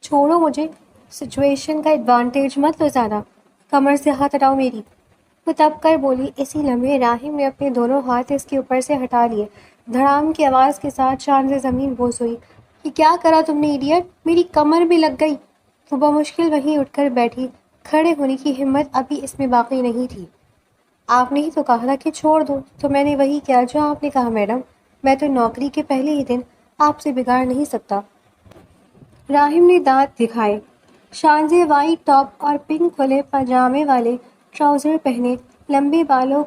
چھوڑو مجھے، سچویشن کا ایڈوانٹیج مت لو زیادہ، کمر سے ہاتھ ہٹاؤ میری، وہ تب کر بولی۔ اسی لمحے راہیم نے اپنے دونوں ہاتھ اس کے اوپر سے ہٹا لیے۔ دھڑام کی آواز کے ساتھ شان سے زمین بوس ہوئی۔ یہ کیا کرا تم نے ایڈیٹ، میری کمر بھی لگ گئی۔ وہ بمشکل وہیں اٹھ کر بیٹھی، کھڑے ہونے کی ہمت ابھی اس میں باقی نہیں تھی۔ آپ نے ہی تو کہا تھا کہ چھوڑ دو، تو میں نے وہی کیا جو آپ نے کہا میڈم، میں تو نوکری کے پہلے ہی دن آپ سے بگاڑ نہیں سکتا۔ راہیم نے دانت دکھائے۔ شانزے وائٹ ٹاپ اور پنک کھلے پاجامے والے ٹراؤزر پہنے، لمبے بالوں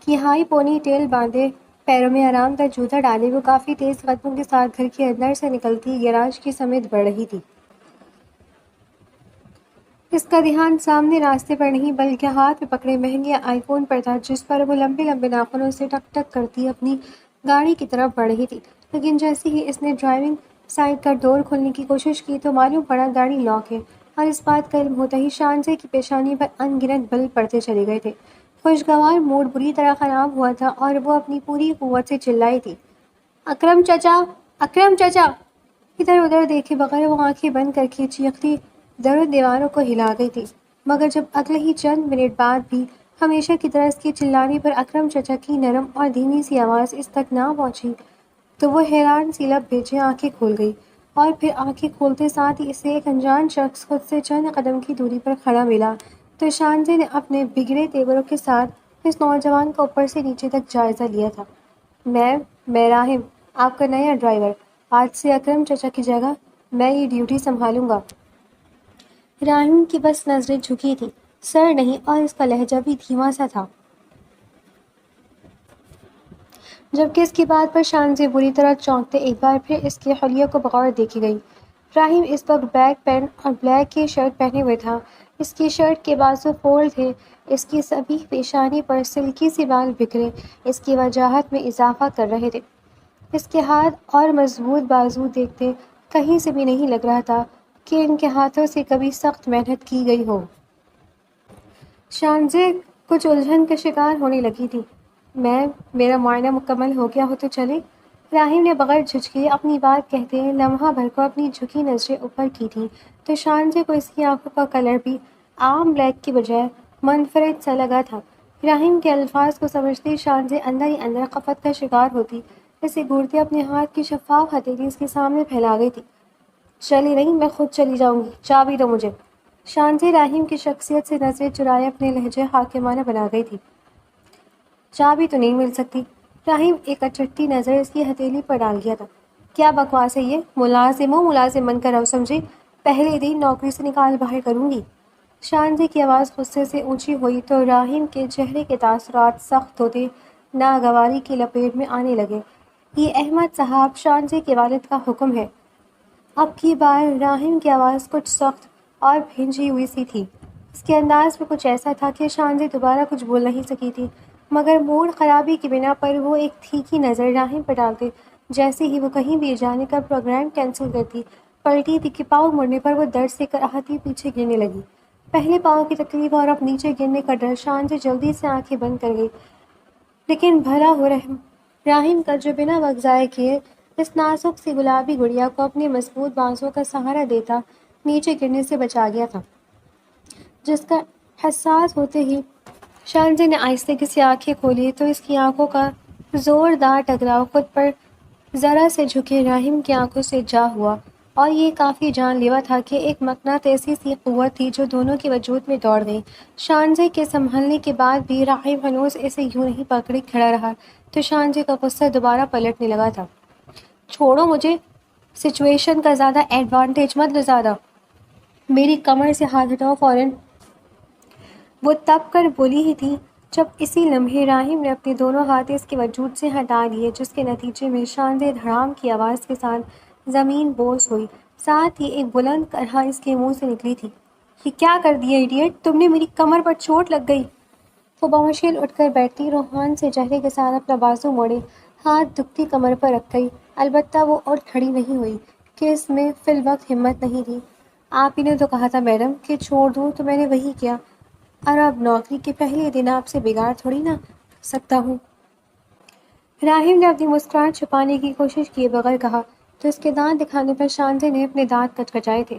کی ہائی پونی ٹیل باندھے، پیروں میں آرام دہ جوتا ڈالے، وہ کافی تیز قدموں کے ساتھ گھر کے اندر سے نکلتی گیراج کی سمت بڑھ رہی تھی۔ اس کا دھیان سامنے راستے پر نہیں بلکہ ہاتھ میں پکڑے مہنگے آئی فون پر تھا، جس پر وہ لمبے لمبے ناخنوں سے ٹک ٹک کرتی اپنی گاڑی کی طرف بڑھ رہی تھی۔ لیکن جیسے ہی اس نے ڈرائیونگ سائڈ کا ڈور کھولنے کی کوشش کی تو معلوم پڑا گاڑی لاک ہے، اور اس بات کا علم ہوتا ہی شانزے کی پیشانی پر ان گنت بل پڑتے چلے گئے تھے۔ خوشگوار موڈ بری طرح خراب ہوا تھا اور وہ اپنی پوری قوت سے چلائی تھی، اکرم چچا، اکرم چچا! ادھر ادھر دیکھے بغیر وہ آنکھیں بند کر کے چیختی در و دیواروں کو ہلا گئی تھی، مگر جب اگلے ہی چند منٹ بعد بھی ہمیشہ کی طرح اس کے چلانے پر اکرم چچا کی نرم اور دھیمی سی آواز اس تک نہ پہنچی تو وہ حیران سی لب بھیجے آنکھیں کھول گئی، اور پھر آنکھیں کھولتے ساتھ ہی اسے ایک انجان شخص خود سے چند قدم کی دوری پر کھڑا ملا۔ تو شانزے نے اپنے بگڑے تیوروں کے ساتھ اس نوجوان کا اوپر سے نیچے تک جائزہ لیا تھا۔ میں راہم، آپ کا نیا ڈرائیور، آج سے اکرم چچا کی جگہ میں یہ ڈیوٹی سنبھالوں گا۔ راہیم کی بس نظریں جھکی تھیں، سر نہیں، اور اس کا لہجہ بھی دھیما سا تھا، جبکہ اس کی بات پر شانزے بری طرح چونکتے ایک بار پھر اس کے حلیے کو بغور دیکھی گئی۔ راہیم اس وقت بلیک پینٹ اور بلیک کی شرٹ پہنے ہوئے تھا، اس کی شرٹ کے بازو فولڈ تھے، اس کی سبھی پیشانی پر سلکی سے بال بکھرے اس کی وجاہت میں اضافہ کر رہے تھے۔ اس کے ہاتھ اور مضبوط بازو دیکھتے کہیں سے بھی نہیں لگ رہا تھا کہ ان کے ہاتھوں سے کبھی سخت محنت کی گئی ہو۔ شانزے کچھ الجھن کا شکار ہونے لگی تھی۔ میرا معائنہ مکمل ہو گیا ہو تو چلے؟ راہیم نے بغیر جھجکے اپنی بات کہتے لمحہ بھر کو اپنی جھکی نظریں اوپر کی تھیں، تو شانزے کو اس کی آنکھوں کا کلر بھی عام بلیک کی بجائے منفرد سا لگا تھا۔ راہیم کے الفاظ کو سمجھتے شانزے اندر ہی اندر خفت کا شکار ہوتی اسے گھورتے اپنے ہاتھ کی شفاف ہتھیلی اس کے سامنے پھیلا گئی تھی۔ چلی نہیں، میں خود چلی جاؤں گی، چابی دو مجھے۔ شانزے راہیم کی شخصیت سے نظریں چرائے اپنے لہجے حاکمانہ بنا گئی تھی۔ چابی تو نہیں مل سکتی۔ راہیم ایک اچٹی نظر اس کی ہتھیلی پر ڈال گیا تھا۔ کیا بکواس ہے یہ؟ ملازم ہو، ملازم بن کر رہو، سمجھے؟ پہلے دن نوکری سے نکال باہر کروں گی۔ شانزے کی آواز غصے سے اونچی ہوئی تو راہیم کے چہرے کے تاثرات سخت ہوتے ناگواری کی لپیٹ میں آنے لگے۔ یہ احمد صاحب، شانزے کے والد کا حکم ہے۔ اب کی بار راہیم کی آواز کچھ سخت اور بھینجی ہوئی سی تھی، اس کے انداز میں کچھ ایسا تھا کہ شانزے دوبارہ کچھ بول نہیں سکی تھی، مگر موڈ خرابی کی بنا پر وہ ایک تیکھی نظر راہیم پر ڈالتے جیسے ہی وہ کہیں بھی جانے کا پروگرام کینسل کرتی پلٹی تھی کہ پاؤں مڑنے پر وہ درد سے کراہتی پیچھے گرنے لگی۔ پہلے پاؤں کی تکلیف اور اب نیچے گرنے کا ڈر، شانزے جلدی سے آنکھیں بند کر گئی، لیکن بھلا ہو راہیم کا جو بنا وقت ضائع کیے اس نازک سی گلابی گڑیا کو اپنے مضبوط بازوؤں کا سہارا دیتا نیچے گرنے سے بچا گیا تھا، جس کا حساس ہوتے ہی شانزے نے آہستہ سے آنکھیں کھولی تو اس کی آنکھوں کا زوردار ٹکراؤ خود پر ذرا سے جھکے راہیم کی آنکھوں سے جا ہوا، اور یہ کافی جان لیوا تھا کہ ایک مقناطیسی سی قوت تھی جو دونوں کے وجود میں دوڑ گئی۔ شانزے کے سنبھلنے کے بعد بھی راہیم ہنوز اسے یوں نہیں پکڑے کھڑا رہا تو شانزے کا غصہ دوبارہ پلٹنے لگا تھا۔ چھوڑو مجھے، سچویشن کا زیادہ ایڈوانٹیج مت لو زیادہ، میری کمر سے ہاتھ ہٹاؤ فوراً، وہ تب کر بولی ہی تھی جب اسی لمحے راہیم نے اپنے دونوں ہاتھ اس کے وجود سے ہٹا لیے، جس کے نتیجے میں شانزے دھڑام کی آواز کے ساتھ زمین بوس ہوئی، ساتھ ہی ایک بلند کرہا اس کے منہ سے نکلی تھی۔ یہ کیا کر دیا ایڈیٹ، تم نے میری کمر پر چوٹ لگ گئی۔ وہ بمشکل اٹھ کر بیٹھی، روحان سے چہرے کے ساتھ اپنا بازو موڑے ہاتھ دکھتی کمر پر رکھ گئی، البتہ وہ اٹھ کھڑی نہیں ہوئی کہ اس میں فی الوقت ہمت نہیں تھی۔ آپ ہی نے تو کہا تھا میڈم کہ چھوڑ دوں، تو میں نے وہی کیا، اور اب نوکری کے پہلے دن آپ سے بگاڑ تھوڑی نہ سکتا ہوں۔ راہیم نے اپنی مسکراہٹ چھپانے کی کوشش کیے بغیر کہا تو اس کے دانت دکھانے پر شانزے نے اپنے دانت کچکچائے تھے۔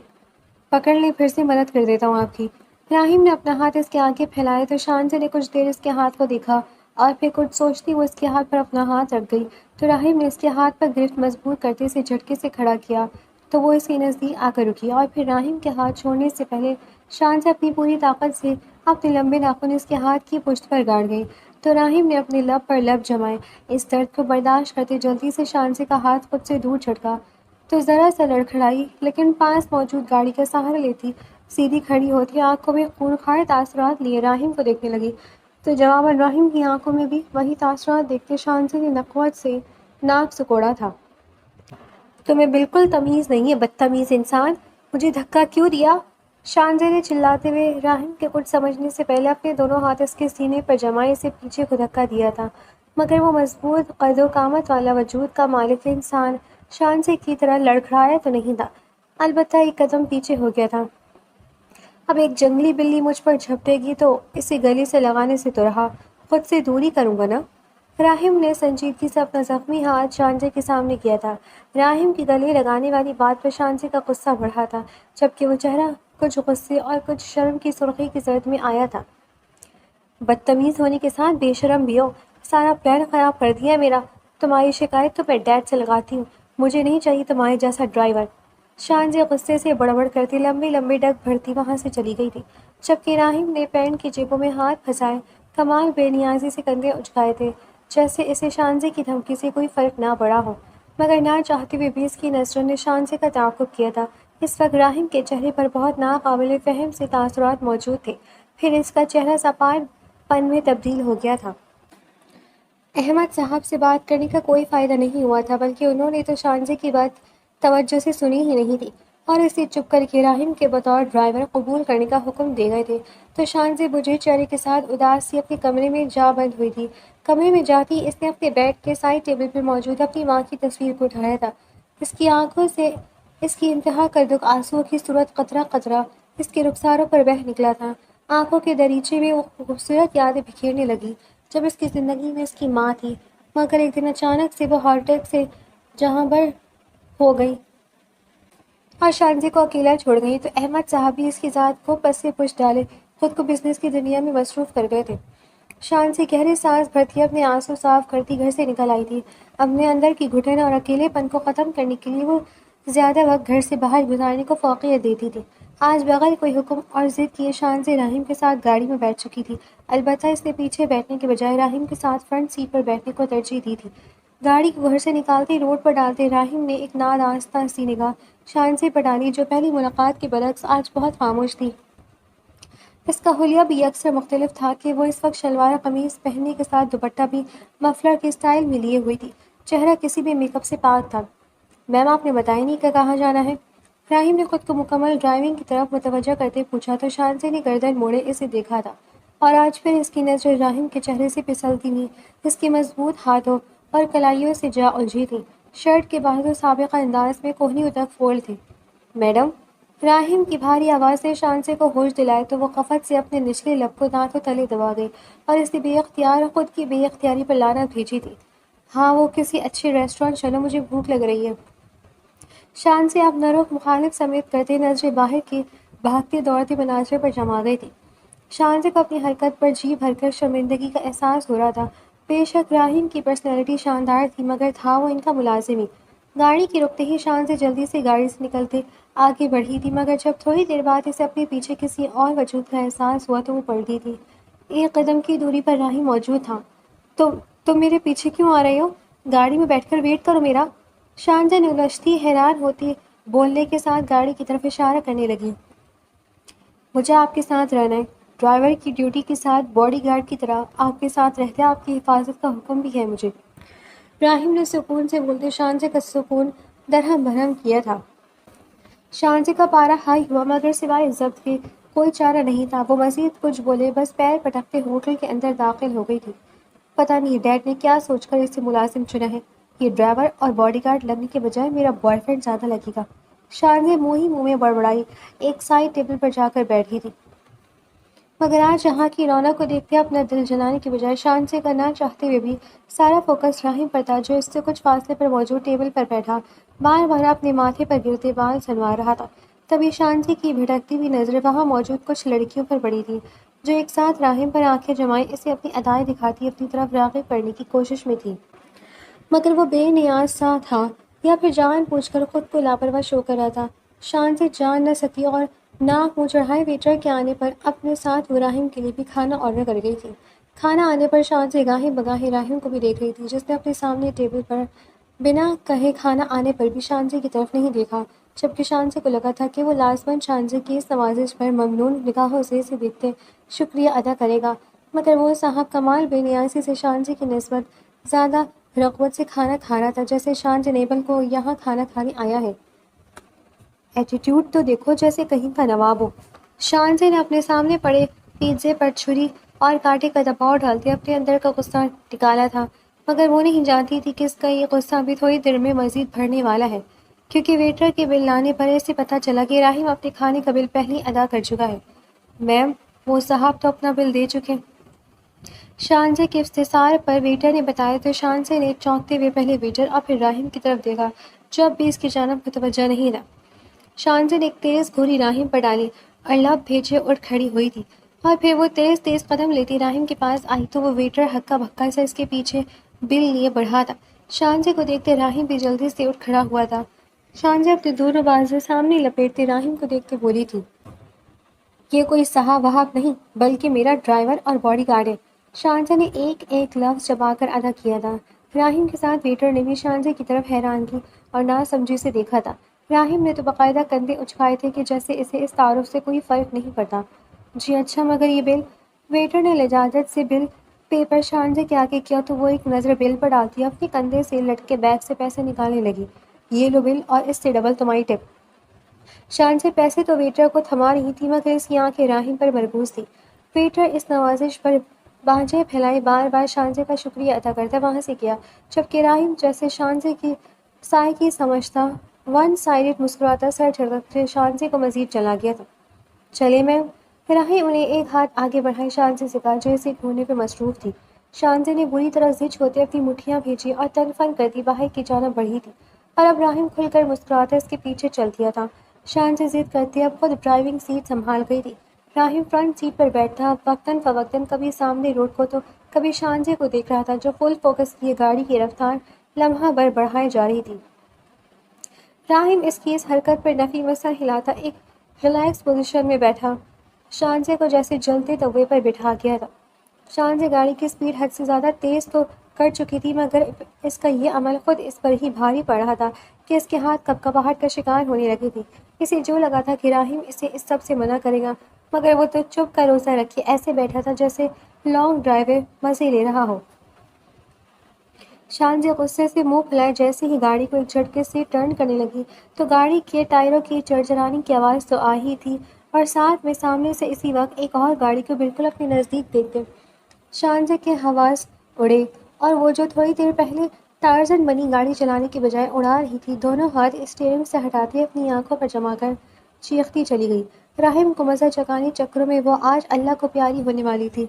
پکڑ لیں، پھر سے مدد کر دیتا ہوں آپ کی۔ راہیم نے اپنا ہاتھ اس کے آگے پھیلائے تو شانزے نے کچھ دیر اس کے ہاتھ کو دیکھا اور پھر کچھ سوچتی وہ اس کے ہاتھ پر اپنا ہاتھ رکھ گئی تو راہیم نے اس کے ہاتھ پر گرفت مضبوط کرتے اسے جھٹکے سے کھڑا کیا تو وہ اس کے نزدیک آ کر رکی اور پھر راہیم کے ہاتھ چھوڑنے سے پہلے شانزے اپنی پوری طاقت سے اپنے لمبے ناخن اس کے ہاتھ کی پشت پر گاڑ گئی تو راہیم نے اپنے لب پر لب جمائے۔ اس درد کو برداشت کرتے جلدی سے شانزے کا ہاتھ خود سے دور جھٹکا تو ذرا سا لڑکھڑائی، لیکن پاس موجود گاڑی کا سہارا لیتی سیدھی کھڑی ہوتی، آنکھوں میں خونخوار تاثرات لیے راہیم کو دیکھنے لگی تو جواباً راہیم کی آنکھوں میں بھی وہی تاثرات دیکھتے شانزے نے نخوت سے ناک سکوڑا تھا۔ تمہیں بالکل تمیز نہیں ہے بدتمیز انسان، مجھے دھکا کیوں دیا؟ شانزے نے چلاتے ہوئے راہیم کے کچھ سمجھنے سے پہلے اپنے دونوں ہاتھ اس کے سینے پر جمائے اسے پیچھے کو دھکا دیا تھا، مگر وہ مضبوط قد و قامت والا وجود کا مالک انسان شانزے کی طرح لڑکھڑایا تو نہیں تھا، البتہ ایک قدم پیچھے ہو گیا تھا۔ اب ایک جنگلی بلی مجھ پر جھپٹے گی تو اسے گلے سے لگانے سے تو رہا، خود سے دوری کروں گا نا۔ راہیم نے سنجیدگی سے اپنا زخمی ہاتھ شانزے کے سامنے کیا تھا۔ راہیم کی گلے لگانے والی بات پر شانزے کا غصہ بڑھا تھا، جبکہ وہ چہرہ کچھ غصے اور کچھ شرم کی سرخی کی زرد میں آیا تھا۔ بدتمیز ہونے کے ساتھ بے شرم بھی ہو، سارا پلان خراب کر دیا میرا۔ تمہاری شکایت تو میں ڈیڈ سے لگاتی ہوں، مجھے نہیں چاہیے تمہارے جیسا ڈرائیور۔ شانزے غصے سے بڑبڑ کرتی لمبے لمبے ڈگ بھرتی وہاں سے چلی گئی تھی، جبکہ راہیم نے پینٹ کی جیبوں میں ہاتھ پھنسائے کمال بے نیازی سے کندھے اچکائے تھے، جیسے اسے شانزے کی دھمکی سے کوئی فرق نہ پڑا ہو، مگر نہ چاہتے ہوئے بھی اس کی نظروں نے شانزے کا تعاقب کیا تھا۔ اس وقت راہیم کے چہرے پر بہت ناقابل فہم سے تاثرات موجود تھے، پھر اس کا چہرہ صفار پن میں تبدیل ہو گیا تھا۔ احمد صاحب سے بات کرنے کا کوئی فائدہ نہیں ہوا تھا، بلکہ انہوں نے تو شانزے کی بات توجہ سے سنی ہی نہیں تھی اور اسے چپ کر کے راہیم کے بطور ڈرائیور قبول کرنے کا حکم دے گئے تھے تو شانزے بجھے چہرے کے ساتھ اداس سی اپنے کمرے میں جا بند ہوئی تھی۔ کمرے میں جاتی اس نے اپنے بیڈ کے سائڈ ٹیبل پر موجود اپنی ماں کی تصویر کو اٹھایا تھا۔ اس کی آنکھوں سے اس کی انتہا کردک آنسوؤں کی صورت قطرہ قطرہ اس کے رخساروں پر بہہ نکلا تھا۔ آنکھوں کے دریچے میں وہ خوبصورت یادیں بکھیرنے لگی جب اس کی زندگی میں اس کی ماں تھی، مگر ایک دن اچانک سے وہ ہارٹ اٹیک سے جہاں بر ہو گئی اور شانزے کو اکیلا چھوڑ گئی تو احمد صاحب بھی اس کی ذات کو پس سے پش ڈالے خود کو بزنس کی دنیا میں مصروف کر گئے تھے۔ شانزے گہری سانس بھرتی اپنے آنسو صاف کرتی گھر سے نکل آئی تھی۔ اپنے اندر کی گھٹن اور اکیلے پن کو ختم کرنے کے لیے وہ زیادہ وقت گھر سے باہر گزارنے کو فوقیت دیتی تھی۔ آج بغیر کوئی حکم اور ضد کیے شانزے راہیم کے ساتھ گاڑی میں بیٹھ چکی تھی، البتہ اس نے پیچھے بیٹھنے کے بجائے راہیم کے ساتھ فرنٹ سیٹ پر بیٹھنے کو ترجیح دی تھی۔ گاڑی کو گھر سے نکالتے روڈ پر ڈالتے راہیم نے ایک نادانستہ سی نگاہ شانزے پر ڈالی جو پہلی ملاقات کے برعکس آج بہت خاموش تھی۔ اس کا حلیہ بھی اکثر مختلف تھا کہ وہ اس وقت شلوار قمیض پہننے کے ساتھ دوپٹہ بھی مفلر کے اسٹائل میں لیے ہوئی تھی، چہرہ کسی بھی میک اپ سے پاک تھا۔ میم آپ نے بتایا نہیں کہ کہاں جانا ہے؟ راہیم نے خود کو مکمل ڈرائیونگ کی طرف متوجہ کرتے پوچھا تو شانزے نے گردن موڑے اسے دیکھا تھا اور آج پھر اس کی نظر راہیم کے چہرے سے پھسلتی ہوئی اس کے مضبوط ہاتھوں اور کلائیوں سے جا الجھی تھی۔ شرٹ کے بازو سابقہ انداز میں کوہنیوں تک فولڈ تھے۔ میڈم، راہیم کی بھاری آواز نے شانزے کو ہوش دلائے تو وہ خفت سے اپنے نچلے لب کو دانتوں تلے دبا گئی اور اس نے بے اختیار خود کی بے اختیاری پر لعنت بھیجی تھی۔ ہاں وہ کسی اچھے ریسٹورانٹ چلو، مجھے بھوک لگ رہی ہے۔ شانزے اب رخ مخالف سمیت کرتے نظریں باہر کے بھاگتے دوڑتے مناظر پر جما گئی تھی۔ شانزے کو اپنی حرکت پر جی بھر کر شرمندگی کا احساس ہو رہا تھا۔ بے شک راہیم کی پرسنالٹی شاندار تھی، مگر تھا وہ ان کا ملازم ہی۔ گاڑی کی رکتے ہی شانزے جلدی سے گاڑی سے نکلتے آگے بڑھی تھی، مگر جب تھوڑی دیر بعد اسے اپنے پیچھے کسی اور وجود کا احساس ہوا تو وہ پلٹی تھی۔ ایک قدم کی دوری پر راہیم موجود تھا۔ تم میرے پیچھے کیوں آ رہے ہو؟ گاڑی میں بیٹھ کر ویٹ کرو میرا۔ شانزے نے الجھتی حیران ہوتی بولنے کے ساتھ گاڑی کی طرف اشارہ کرنے لگی۔ مجھے آپ کے ساتھ رہنا ہے، ڈرائیور کی ڈیوٹی کے ساتھ باڈی گارڈ کی طرح آپ کے ساتھ رہتے آپ کی حفاظت کا حکم بھی ہے مجھے۔ راہیم نے سکون سے بولتے شانزے کا سکون درہم بھرہم کیا تھا۔ شانزے کا پارا ہائی ہوا، مگر سوائے ضبط کے کوئی چارہ نہیں تھا۔ وہ مزید کچھ بولے بس پیر پٹکتے ہوٹل کے اندر داخل ہو گئی تھی۔ پتہ نہیں ڈیڈ نے کیا سوچ کر اسے ملازم چنا ہے، یہ ڈرائیور اور باڈی گارڈ لگنے کے بجائے میرا بوائے فرینڈ زیادہ لگے گا۔ شانزے منہ ہی منہ میں بڑبڑائی ایک سائڈ ٹیبل پر جا کر بیٹھی تھی، مگر آج یہاں کی رونق کو دیکھتے اپنا دل جلانے کے بجائے شانزے کا نہ چاہتے ہوئے بھی سارا فوکس راہیم پر تھا جو اس سے کچھ فاصلے پر موجود ٹیبل پر بیٹھا بار بار اپنے ماتھے پر گرتے بال سنوار رہا تھا۔ تبھی شانزی کی بھٹکتی ہوئی نظریں وہاں موجود کچھ لڑکیوں پر پڑی تھیں جو ایک ساتھ راہم پر آنکھیں جمائے اسے اپنی ادائیں دکھاتی اپنی طرف راغب کرنے کی کوشش میں تھی، مگر وہ بے نیاز سا تھا یا پھر جان بوجھ کر خود کو لاپرواہ شو کر رہا تھا۔ شانزی جان نہ سکی اور ناک منہ چڑھائے ویٹر کے آنے پر اپنے ساتھ وہ راہم کے لیے بھی کھانا آرڈر کر گئی تھی۔ کھانا آنے پر شانزی گاہے بگاہے راہم کو بھی دیکھ رہی تھی جس نے اپنے سامنے ٹیبل پر بنا کہے کھانا آنے پر بھی شانزی کی طرف نہیں دیکھا، جبکہ شانزی کو لگا تھا کہ وہ لازماً شانزی کی اس نوازش پر ممنون نگاہوں سے دیکھتے شکریہ ادا کرے گا، مگر وہ صاحب کمال بے نیازی سے شانزی کی نسبت زیادہ رغبت سے کھانا کھا رہا تھا جیسے شان جنیبل کو یہاں کھانا کھانے آیا ہے۔ ایٹیٹیوڈ تو دیکھو جیسے کہیں کا نواب ہو۔ شانزی نے اپنے سامنے پڑے پیزے پر چھری اور کانٹے کا دباؤ ڈالتے اپنے اندر کا غصہ نکالا تھا، مگر وہ نہیں جانتی تھی کہ اس کا یہ غصہ بھی تھوڑی دیر میں مزید بڑھنے والا ہے، کیونکہ ویٹر کے بل لانے پر اسے پتہ چلا کہ راہم اپنے کھانے کا بل پہلے ادا کر چکا ہے۔ میم، وہ صاحب تو اپنا بل دے چکے۔ شانزی کے استفسار پر ویٹر نے بتایا تو شانزی نے چونکتے ہوئے پہلے ویٹر اور پھر راہم کی طرف دیکھا جو اب بھی اس کی جانب متوجہ نہیں تھا۔ شانزی نے ایک تیز گھوری راہم پر ڈالی اور لب بھیجے اٹھ کھڑی ہوئی تھی، اور پھر وہ تیز تیز قدم لیتی راہم کے پاس آئی تو وہ ویٹر ہکا بھکا سے اس کے پیچھے بل لیے بڑھا تھا۔ شانزی کو دیکھتے راہم بھی جلدی سے اٹھ کھڑا ہوا تھا۔ شانزی اپنے دونوں بازو سامنے لپیٹتے راہم کو دیکھتے بولی تھی، یہ کوئی صاحب وہاب نہیں بلکہ میرا ڈرائیور اور باڈی گارڈ ہے۔ شانزی نے ایک ایک لفظ چبا کر ادا کیا تھا۔ راہم کے ساتھ ویٹر نے بھی شانزی کی طرف حیرانگی اور ناسمجھی سے دیکھا تھا۔ راہم نے تو باقاعدہ کندھے اچکائے تھے کہ جیسے اسے اس تعارف سے کوئی فرق نہیں پڑتا۔ جی اچھا، مگر یہ بل؟ ویٹر نے لجاجت سے بل پیپر شانزی کے آگے کیا تو وہ ایک نظر بل پر ڈالتی اپنے کندھے سے لٹکے بیگ سے پیسے نکالنے لگی۔ یہ لو بل اور اس سے ڈبل تمہاری ٹپ۔ شانزی پیسے تو ویٹر کو تھما رہی تھی مگر اس کی آنکھیں راہم پر مرکوز تھیں۔ ویٹر اس نوازش پر بانجیں پھیلائے بار بار شانزی کا شکریہ ادا کرتا وہاں سے گیا، جبکہ راہم جیسے شانزی کی سائیکی سمجھتا ون سائیڈڈ مسکراتا سر جھٹکتے شانزی کو مزید چلا گیا تھا۔ چلے میم؟ راہم نے ایک ہاتھ آگے بڑھائے شانزی سے کہا جو اسے ڈھونڈنے پہ مصروف تھی۔ شانزی نے بری طرح زچ ہوتے اپنی مٹھیاں بھیجی اور تن فن کرتی باہر کی جانب بڑھی تھی، اور اب راہم کھل کر مسکراتا اس کے پیچھے چل دیا تھا۔ شانزی ضد کرتی اب خود ڈرائیونگ سیٹ سنبھال گئی تھی۔ راہم فرنٹ سیٹ پر بیٹھا وقتاً فوقتاً کبھی سامنے روڈ کو تو کبھی شانزی کو دیکھ رہا تھا جو فل فوکس کیے گاڑی کی رفتار لمحہ بھر بڑھائے جا رہی تھی۔ راہم اس کی اس حرکت پر نفی میں سر ہلاتا ایک ریلیکس پوزیشن میں بیٹھا شانزی کو جیسے جلتے توے پر بٹھا گیا تھا۔ شانزی گاڑی کی سپیڈ حد سے زیادہ تیز تو کر چکی تھی مگر اس کا یہ عمل خود اس پر ہی بھاری پڑ رہا تھا کہ اس کے ہاتھ کپکپاہٹ کا شکار ہونے لگے تھے۔ اسے جو لگا تھا کہ راہم اسے اس سب سے منع کرے گا، مگر وہ تو چپ کر روزہ رکھے ایسے بیٹھا تھا جیسے لانگ ڈرائیو مزے لے رہا ہو۔ شانزی غصے سے منہ پھلائے جیسے ہی گاڑی کو ایک جھٹکے سے ٹرن کرنے لگی تو گاڑی کے ٹائروں کی چرچرانے کی آواز تو آ ہی تھی، اور ساتھ میں سامنے سے اسی وقت ایک اور گاڑی کو بالکل اپنے نزدیک دیکھتے شانزی کے حواس اڑے، اور وہ جو تھوڑی دیر پہلے ٹارزن بنی گاڑی چلانے کے بجائے اڑا رہی تھی دونوں ہاتھ اسٹیئرنگ سے ہٹاتے اپنی آنکھوں پر جما کر چیختی چلی گئی۔ راہم کو مزہ چکانے چکروں میں وہ آج اللہ کو پیاری ہونے والی تھی،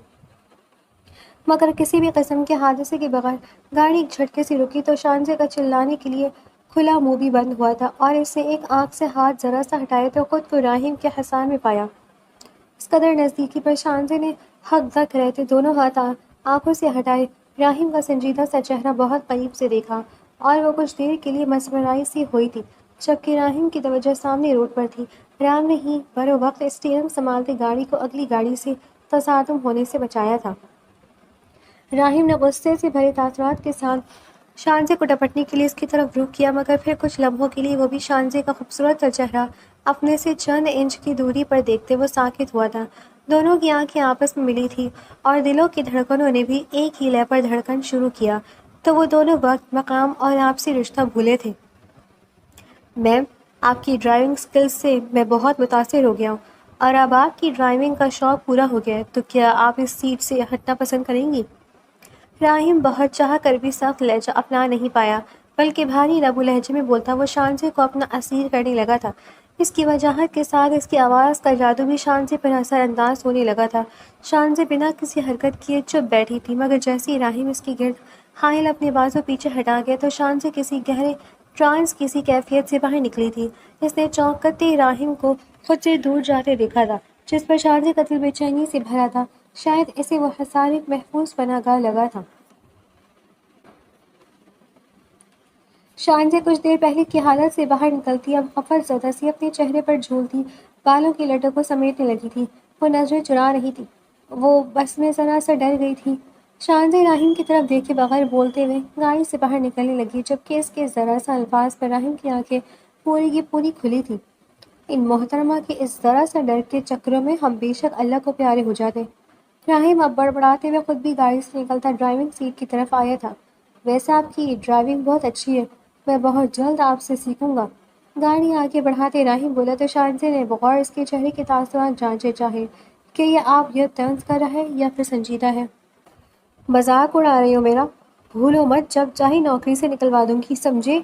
مگر کسی بھی قسم کے حادثے کے بغیر گاڑی ایک جھٹکے سے رکی تو شانزی کا چلانے کے لیے کھلا منہ بھی بند ہوا تھا، اور اس سے ایک آنکھ سے ہاتھ ذرا سا ہٹائے تو خود کو راہم کے حصار میں پایا۔ اس قدر نزدیکی پر شانزی نے ہک دک رہتے دونوں ہاتھ آنکھوں سے ہٹائے راہم کا سنجیدہ سا چہرہ بہت قریب سے دیکھا، اور وہ کچھ دیر کے لیے مسمرائی سی ہوئی تھی، جبکہ راہم کی توجہ سامنے روڈ پر تھی۔ رام نے ہی بروقت اسٹیئرنگ سنبھالتے گاڑی کو اگلی گاڑی سے تصادم ہونے سے بچایا تھا۔ راہم نے غصے سے بھرے تاثرات کے ساتھ شانزی کو ڈپٹنے کے لیے اس کی طرف رخ کیا، مگر پھر کچھ لمحوں کے لیے وہ بھی شانزی کا خوبصورت سا چہرہ اپنے سے چند انچ کی دوری پر دیکھتے وہ ساکت ہوا تھا۔ دونوں کی آنکھیں آپس میں ملی تھیں اور دلوں کی دھڑکنوں نے بھی ایک ہی لے پر دھڑکن شروع کیا تو وہ دونوں وقت، مقام اور آپسی رشتہ بھولے تھے۔ میم، آپ کی ڈرائیونگ سکلز سے میں بہت متاثر ہو گیا ہوں، اور اب آپ کی ڈرائیونگ کا شوق پورا ہو گیا ہے تو کیا آپ اس سیٹ سے ہٹنا پسند کریں گی؟ راہم بہت چاہ کر بھی سخت لہجہ اپنا نہیں پایا، بلکہ بھاری لب و لہجے میں بولتا وہ شانزی کو اپنا اسیر کرنے لگا تھا۔ اس کی وجاہت کے ساتھ اس کی آواز کا جادو بھی شانزی پر اثر انداز ہونے لگا تھا۔ شانزی بنا کسی حرکت کیے چپ بیٹھی تھی، مگر جیسے ہی راہم اس کی گرد حائل اپنے بازو پیچھے ہٹا گیا تو شانزی کسی گہرے ٹرانس کسی کیفیت سے باہر نکلی تھی۔ اس نے چونکتے راہم کو خود سے دور جاتے دیکھا تھا، جس پر شارج قتل بے چینی سے بھرا تھا۔ شاید اسے وہ حصار ایک محفوظ پناہ گاہ لگا تھا۔ شان سے کچھ دیر پہلے کی حالت سے باہر نکلتی اب غفلت زدہ سی اپنے چہرے پر جھولتی بالوں کی لٹوں کو سمیٹنے لگی تھی۔ وہ نظریں چرا رہی تھی۔ وہ بس میں ذرا سا ڈر گئی تھی۔ شان سے راہم کی طرف دیکھے بغیر بولتے ہوئے گاڑی سے باہر نکلنے لگی، جبکہ اس کے ذرا سا الفاظ پر راہم کی آنکھیں پوری کی پوری کھلی تھی۔ ان محترمہ کے اس ذرا سا ڈر کے چکروں میں ہم بے شک اللہ کو پیارے ہو جاتے۔ راہم اب بڑبڑاتے ہوئے خود بھی گاڑی سے نکلتا ڈرائیونگ سیٹ کی طرف آیا تھا۔ ویسے آپ کی ڈرائیونگ بہت اچھی ہے، میں بہت جلد آپ سے سیکھوں گا۔ گاڑی آگے بڑھاتے راہم بولا تو شانزے نے بغور اس کے چہرے کے تاثرات جانچے چاہے کہ یہ آپ یہ طنز کر رہا ہے یا پھر سنجیدہ ہے۔ مذاق اڑا رہی ہو میرا؟ بھولو مت جب چاہے نوکری سے نکلوا دوں گی، سمجھے؟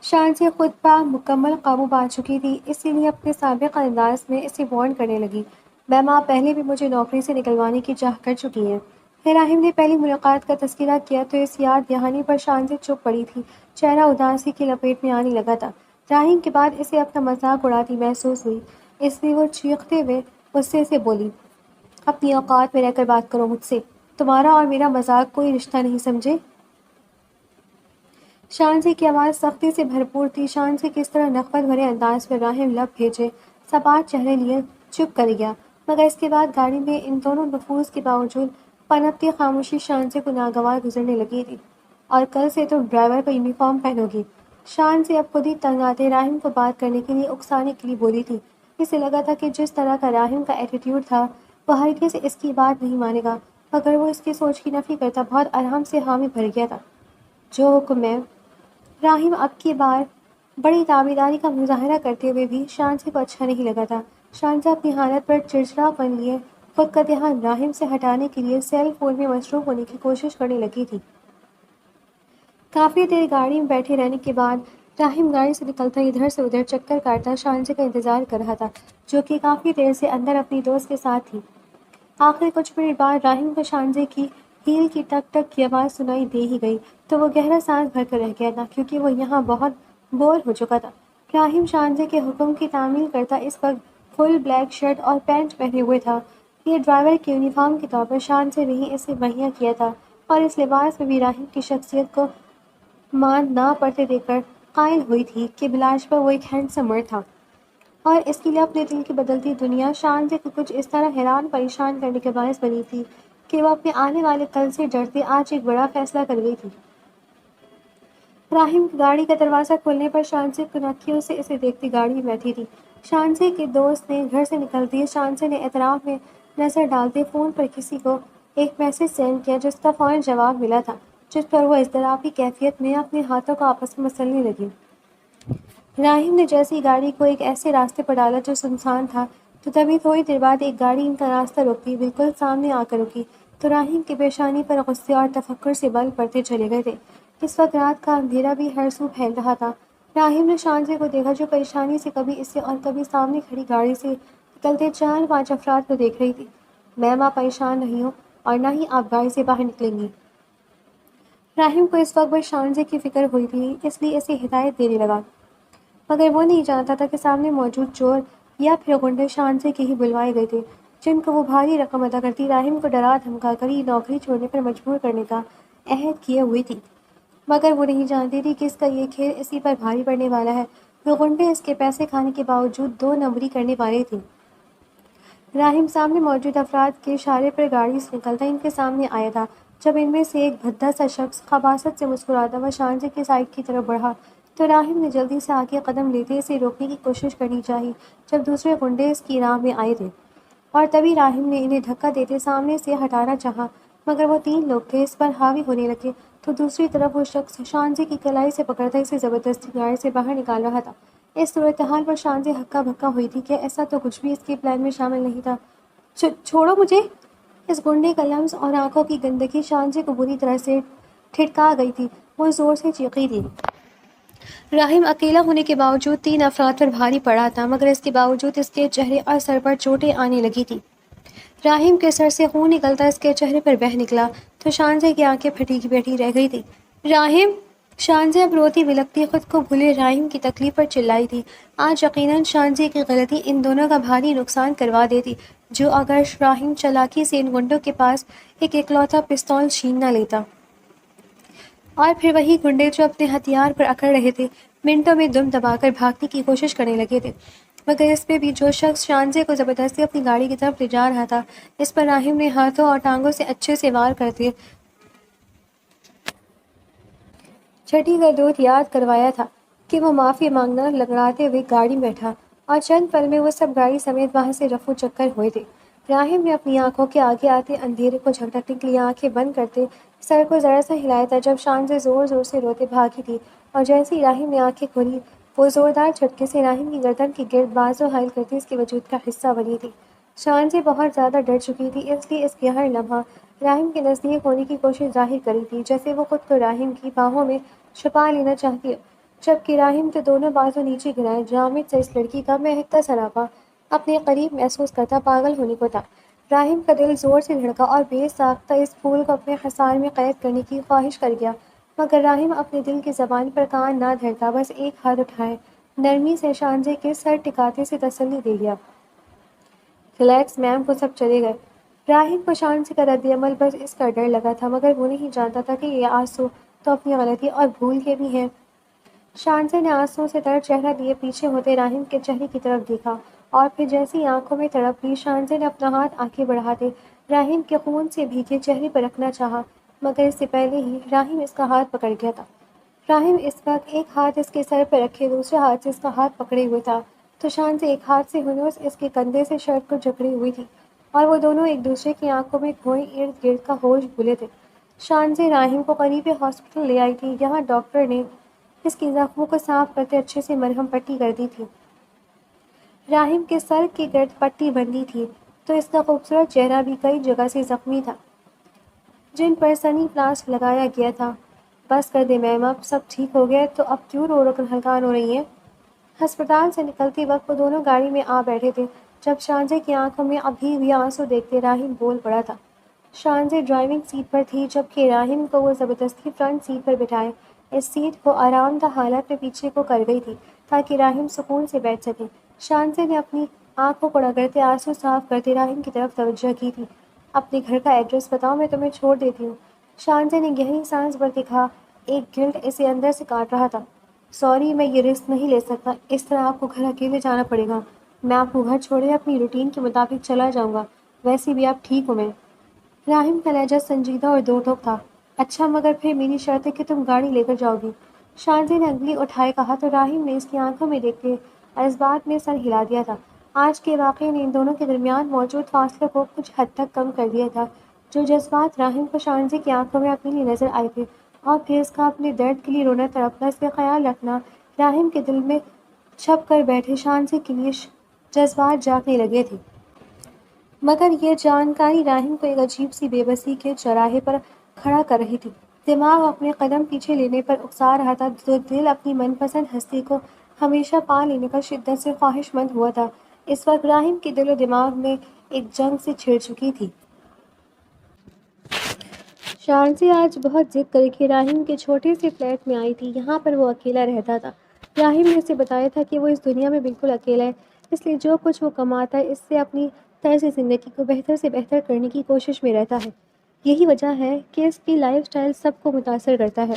شانزے خود پر مکمل قابو پا چکی تھی، اسی لیے اپنے سابق انداز میں اسے وارن کرنے لگی۔ میم آپ پہلے بھی مجھے نوکری سے نکلوانے کی چاہ کر چکی ہیں۔ راہم نے پہلی ملاقات کا تذکرہ کیا تو اس یاد دہانی پر شانزے چپ پڑی تھی، چہرہ اداسی کی لپیٹ میں آنے لگا تھا۔ راہم کے بعد اسے اپنا مذاق اڑاتی محسوس ہوئی، اس لیے وہ چیختے ہوئے غصے سے بولی، اپنی اوقات میں رہ کر بات کرو مجھ سے، تمہارا اور میرا مذاق کوئی رشتہ نہیں، سمجھے؟ شانزے کی آواز سختی سے بھرپور تھی۔ شانزے کس طرح نخوت بھرے انداز میں راہم لب بھیجے سپاٹ چہرے لیے چپ کر گیا، مگر اس کے بعد گاڑی میں ان دونوں نفوذ کے باوجود پنپتی خاموشی شانزے کو ناگوار گزرنے لگی تھی۔ اور کل سے تو ڈرائیور کا یونیفارم پہنو گی۔ شانزے اب خود ہی تنگ آتے راہم کو بات کرنے کے لیے اکسانے کے لیے بولی تھی۔ اسے لگا تھا کہ جس طرح کا راہم کا ایٹیٹیوڈ تھا وہ ہرگز اس کی بات نہیں مانے گا، مگر وہ اس کی سوچ کی نفی کرتا بہت آرام سے حامی بھر گیا تھا۔ جو حکم ہے۔ راہم اب کی بار بڑی تابعداری کا مظاہرہ کرتے ہوئے بھی شانزے کو اچھا نہیں لگا تھا۔ شانزہ اپنی حالت پر چڑچڑا پن لیے خود کا دھیان راہم سے ہٹانے کے لیے سیل فون میں مصروف ہونے کی کوشش کرنے لگی تھی۔ کافی دیر گاڑی میں بیٹھے رہنے کے بعد راہم گاڑی سے نکلتا ادھر سے ادھر چکر کاٹتا شانزے کا انتظار کر رہا تھا، جو کہ کافی دیر سے اندر اپنی دوست کے ساتھ تھی۔ آخر کچھ منٹ بعد راہم کو شانزے کی ہیل کی ٹک ٹک کی آواز سنائی دے ہی گئی تو وہ گہرا سانس بھر کر رہ گیا تھا، کیونکہ وہ یہاں بہت بور ہو چکا تھا۔ راہم شانزے کے حکم کی تعمیل کرتا اس وقت فل بلیک شرٹ اور پینٹ پہنے ہوئے تھا۔ یہ ڈرائیور کے یونیفارم کے طور پر شانزے نے ہی اسے مہیا کیا تھا، اور اس لباس میں بھی راہم کی شخصیت کو مان نہ پڑتے دیکھ کر قائل ہوئی تھی کہ بلاجبہ وہ ایک ہینڈسم مرد تھا۔ اور اس کے لیے اپنے دل کی بدلتی دنیا شانزے کو کچھ اس طرح حیران پریشان کرنے کے باعث بنی تھی کہ وہ اپنے آنے والے کل سے ڈرتے آج ایک بڑا فیصلہ کر گئی تھی۔ راہم کی گاڑی کا دروازہ کھولنے پر شانزے کنکھیوں سے اسے دیکھتی گاڑی میں بیٹھی تھی۔ شانزے کے دوست نے گھر سے نکلتے ہی شانزے نے اطراف میں نظر ڈالتے فون پر کسی کو ایک میسج سینڈ کیا، جس کا فوراً جواب ملا تھا، جس پر وہ اضطرابی کیفیت میں اپنے ہاتھوں کو آپس میں مسلنے لگی۔ راہم نے جیسے ہی گاڑی کو ایک ایسے راستے پر ڈالا جو سنسان تھا، تو تبھی تھوڑی دیر بعد ایک گاڑی ان کا راستہ روکتی بالکل سامنے آ کر رکی، تو راہم کی پیشانی پر غصے اور تفکر سے بل پڑتے چلے گئے تھے۔ اس وقت رات کا اندھیرا بھی ہر سو پھیل رہا تھا۔ راہم نے شانزے کو دیکھا جو پریشانی سے کبھی اسے اور کبھی سامنے کھڑی گاڑی سے نکلتے 4-5 افراد کو دیکھ رہی تھی۔ میم آپ پریشان نہیں ہو اور نہ ہی آپ گاڑی سے باہر نکلیں گی۔ راہم کو اس وقت بس شانزے کی فکر ہوئی تھی، اس لیے اسے ہدایت دینے لگا، مگر وہ نہیں جانتا تھا کہ سامنے موجود چور یا پھر غنڈے شانزے کے ہی بلوائے گئے تھے، جن کو وہ بھاری رقم ادا کرتی راہم کو ڈرا دھمکا کر یہ نوکری چھوڑنے پر مجبور کرنے کا عہد کیے ہوئی تھی۔ مگر وہ نہیں جانتی تھی کہ اس کا یہ کھیل اسی پر بھاری پڑنے والا ہے۔ وہ غنڈے اس کے پیسے کھانے کے باوجود 2 نمبری کرنے والے تھے۔ راہم سامنے موجود افراد کے اشارے پر گاڑی سے نکلتا ان کے سامنے آیا تھا، جب ان میں سے ایک بھدا سا شخص خباثت سے مسکراتا ہوا شانزے کی سائیڈ کی طرف بڑھا تو راہم نے جلدی سے آگے قدم لیتے اسے روکنے کی کوشش کرنی چاہی، جب دوسرے غنڈے اس کی راہ میں آئے تھے، اور تبھی راہم نے انہیں دھکا دیتے سامنے سے ہٹانا چاہا، مگر وہ 3 لوگ تھے اس پر حاوی ہونے لگے تو دوسری طرف وہ شخص شانزے کی کلائی سے پکڑتا اسے زبردستی گاڑی سے باہر نکال رہا تھا۔ اس صورتحال پر شانزے ہکا بھکا ہوئی تھی کہ ایسا تو کچھ بھی اس کے پلان میں شامل نہیں تھا۔ چھوڑو مجھے! اس گنڈے کا لمس اور آنکھوں کی گندگی شانزے کو بری طرح سے ٹھٹکا گئی تھی۔ وہ زور سے چیخی تھی۔ راہم اکیلا ہونے کے باوجود 3 افراد پر بھاری پڑا تھا، مگر اس کے باوجود اس کے چہرے اور سر پر چوٹیں آنے لگی تھی۔ راہم کے سر سے خون نکلتا اس کے چہرے پر بہہ نکلا تو شانزے کی آنکھیں پھٹی کی بیٹھی رہ گئی تھی۔ راہم! شانزے اب روتی بلکتی خود کو بھولے راہیم کی تکلیف پر چلائی تھی۔ آج یقیناً شانزے کی غلطی ان دونوں کا بھاری نقصان کروا دیتی، جو اگر راہیم چالاکی سے ان گنڈوں کے پاس ایک اکلوتا پستول چھین نہ لیتا۔ اور پھر وہی گنڈے جو اپنے ہتھیار پر اکڑ رہے تھے، منٹوں میں دم دبا کر بھاگنے کی کوشش کرنے لگے تھے۔ مگر اس پہ بھی جو شخص شانزے کو زبردستی اپنی گاڑی کی طرف لے جا رہا تھا، اس پر راہیم نے ہاتھوں اور ٹانگوں سے اچھے سے وار کرتے چھٹی کا دودھ یاد کروایا تھا کہ وہ معافی مانگنا لنگڑاتے ہوئے گاڑی میں بیٹھا، اور چند پل میں وہ سب گاڑی سمیت وہاں سے رفو چکر ہوئے تھے۔ راہیم نے اپنی آنکھوں کے آگے آتے اندھیرے کو جھٹکنے کے لیے آنکھیں بند کرتے سر کو ذرا سا ہلایا تھا جب شانزے زور زور سے روتے بھاگی تھی، اور جیسے ہی راہیم نے آنکھیں کھولی، وہ زوردار جھٹکے سے راہیم کی گردن کے گرد بازو حائل کرتی اس کے وجود کا حصہ بنی تھی۔ شانزے بہت زیادہ ڈر چکی تھی، اس لیے اس کے ہر لمحہ راہیم کے نزدیک ہونے کی کوشش ظاہر کری تھی، جیسے وہ خود کو راہیم کی باہوں میں چھپا لینا چاہتی ہے، جبکہ راہیم کے دونوں بازو نیچے گرائے جامد سے اس لڑکی کا مہکتا سراپا اپنے قریب محسوس کرتا پاگل ہونے کو تھا۔ راہیم کا دل زور سے دھڑکا اور بے ساختہ اس پھول کو اپنے حصار میں قید کرنے کی خواہش کر گیا، مگر راہیم اپنے دل کی زبان پر کان نہ دھرتا بس ایک ہاتھ اٹھائے نرمی سے شانزے کے سر ٹکاتے سے تسلی دے گیا۔ ریلیکس میم، وہ سب چلے گئے۔ راہیم کو شانزے کا رد عمل بس اس کا ڈر لگا تھا، مگر وہ نہیں جانتا تھا کہ یہ آنسو تو اپنی غلطی اور بھول کے بھی ہیں۔ شانزے نے آنسوؤں سے تر چہرہ لیے پیچھے ہوتے راہیم کے چہرے کی طرف دیکھا، اور پھر جیسے ہی آنکھوں میں تڑپ لی، شانزے نے اپنا ہاتھ آگے بڑھاتے راہیم کے خون سے بھیگے چہرے پر رکھنا چاہا، مگر اس سے پہلے ہی راہیم اس کا ہاتھ پکڑ گیا تھا۔ راہیم اس وقت ایک ہاتھ اس کے سر پر رکھے دوسرے ہاتھ سے اس کا ہاتھ پکڑے ہوئے تھا، تو شانزے ایک ہاتھ سے ہنوز اس کے کندھے سے شرٹ کو جکڑی ہوئی تھی، اور وہ دونوں ایک دوسرے کی آنکھوں میں کھوئے ارد گرد کا ہوش بھولے تھے۔ شانزے راہیم کو قریبی ہاسپٹل لے آئی تھی، یہاں ڈاکٹر نے اس کی زخموں کو صاف کرتے اچھے سے مرہم پٹی کر دی تھی۔ راہیم کے سر کے گرد پٹی بندھی تھی، تو اس کا خوبصورت چہرہ بھی کئی جگہ سے زخمی تھا جن پر سنی پلاسٹ لگایا گیا تھا۔ بس کر دے میم، اب سب ٹھیک ہو گیا تو اب کیوں رو رو کر ہلکان ہو رہی ہیں؟ ہسپتال سے نکلتے وقت وہ دونوں گاڑی میں آ بیٹھے تھے، جب شانزے کی آنکھوں میں ابھی بھی آنسو دیکھتے راہیم بول پڑا تھا۔ شانزے ڈرائیونگ سیٹ پر تھی، جبکہ راہیم کو وہ زبردستی فرنٹ سیٹ پر بٹھائے اس سیٹ کو آرام دہ حالت میں پیچھے کو کر گئی تھی تاکہ راہیم سکون سے بیٹھ سکے۔ شانزے نے اپنی آنکھوں کو رگڑتے آنسو صاف کرتے راہیم کی طرف توجہ کی تھی۔ اپنے گھر کا ایڈریس بتاؤ، میں تمہیں چھوڑ دیتی ہوں۔ شانزے نے گہری سانس بھر کے کہا، ایک گلٹ اسے اندر سے کاٹ رہا تھا۔ سوری، میں یہ رسک نہیں لے سکتا، اس طرح آپ کو گھر اکیلے جانا پڑے گا۔ میں آپ کو گھر چھوڑے اپنی روٹین کے مطابق چلا جاؤں گا، ویسے بھی آپ ٹھیک ہو میں۔ راہیم کا لہجہ سنجیدہ اور دو ٹوک تھا۔ اچھا، مگر پھر میری شرط ہے کہ تم گاڑی لے کر جاؤ گی۔ شانزے نے انگلی اٹھائے کہا، تو راہیم نے اس کی آنکھوں میں دیکھتے اس بات میں سر ہلا دیا تھا۔ آج کے واقعے نے ان دونوں کے درمیان موجود فاصلے کو کچھ حد تک کم کر دیا تھا۔ جو جذبات راہیم کو شانزے کی آنکھوں میں اکیلی نظر آئے تھے، اور پھر اس کا اپنے درد کے لیے رونا تڑپنا، اس کا خیال رکھنا راہیم کے دل میں چھپ کر بیٹھے شانزے کے لیے جذبات جاگنے لگے تھے۔ مگر یہ جانکاری راہیم کو ایک عجیب سی بے بسی کے چوراہے پر کھڑا کر رہی تھی۔ دماغ اپنے قدم پیچھے لینے پر اکسا رہا تھا، تو دل اپنی من پسند ہستی کو ہمیشہ پا لینے کا شدت سے خواہش مند ہوا تھا۔ اس وقت راہیم کے دل و دماغ میں ایک جنگ سی چھڑ چکی تھی۔ شانزی آج بہت ضد کر کے راہیم کے چھوٹے سے فلیٹ میں آئی تھی، یہاں پر وہ اکیلا رہتا تھا۔ راہیم نے اسے بتایا تھا کہ وہ اس دنیا میں بالکل اکیلا ہے، اس لیے جو کچھ وہ کماتا ہے اس سے اپنی طرز زندگی کو بہتر سے بہتر کرنے کی کوشش میں رہتا ہے۔ یہی وجہ ہے کہ اس کی لائف سٹائل سب کو متاثر کرتا ہے۔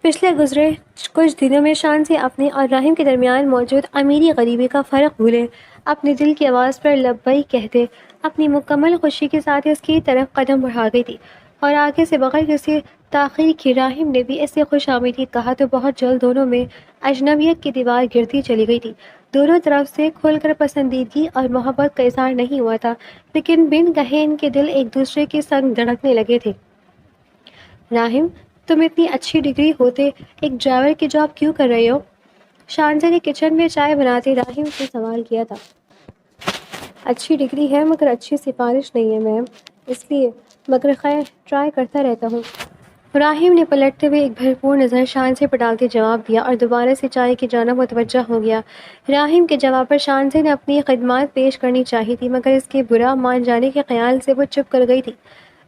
پچھلے گزرے کچھ دنوں میں شانزی اپنے اور راہیم کے درمیان موجود امیری غریبی کا فرق بھولے اپنے دل کی آواز پر لبیک کہتے اپنی مکمل خوشی کے ساتھ اس کی طرف قدم بڑھا گئی تھی، اور آگے سے بغیر کسی تاخیر کے راہیم نے بھی اسے خوش آمدید کہا، تو بہت جلد دونوں میں اجنبیت کی دیوار گرتی چلی گئی تھی۔ دونوں طرف سے کھل کر پسندیدگی اور محبت کا اظہار نہیں ہوا تھا، لیکن بن کہے ان کے دل ایک دوسرے کے سنگ دھڑکنے لگے تھے۔ راہیم، تم اتنی اچھی ڈگری ہوتے ایک ڈرائیور کی جاب کیوں کر رہے ہو؟ شانزے نے کچن میں چائے بناتے راہیم سے سوال کیا تھا۔ اچھی ڈگری ہے مگر اچھی سفارش نہیں ہے میم، اس لیے، مگر خیر ٹرائی کرتا رہتا ہوں۔ راہیم نے پلٹتے ہوئے ایک بھرپور نظر شانزے پر ڈالتے جواب دیا، اور دوبارہ سے چائے کی جانب متوجہ ہو گیا۔ راہیم کے جواب پر شانزے نے اپنی خدمات پیش کرنی چاہی تھی، مگر اس کے برا مان جانے کے خیال سے وہ چپ کر گئی تھی۔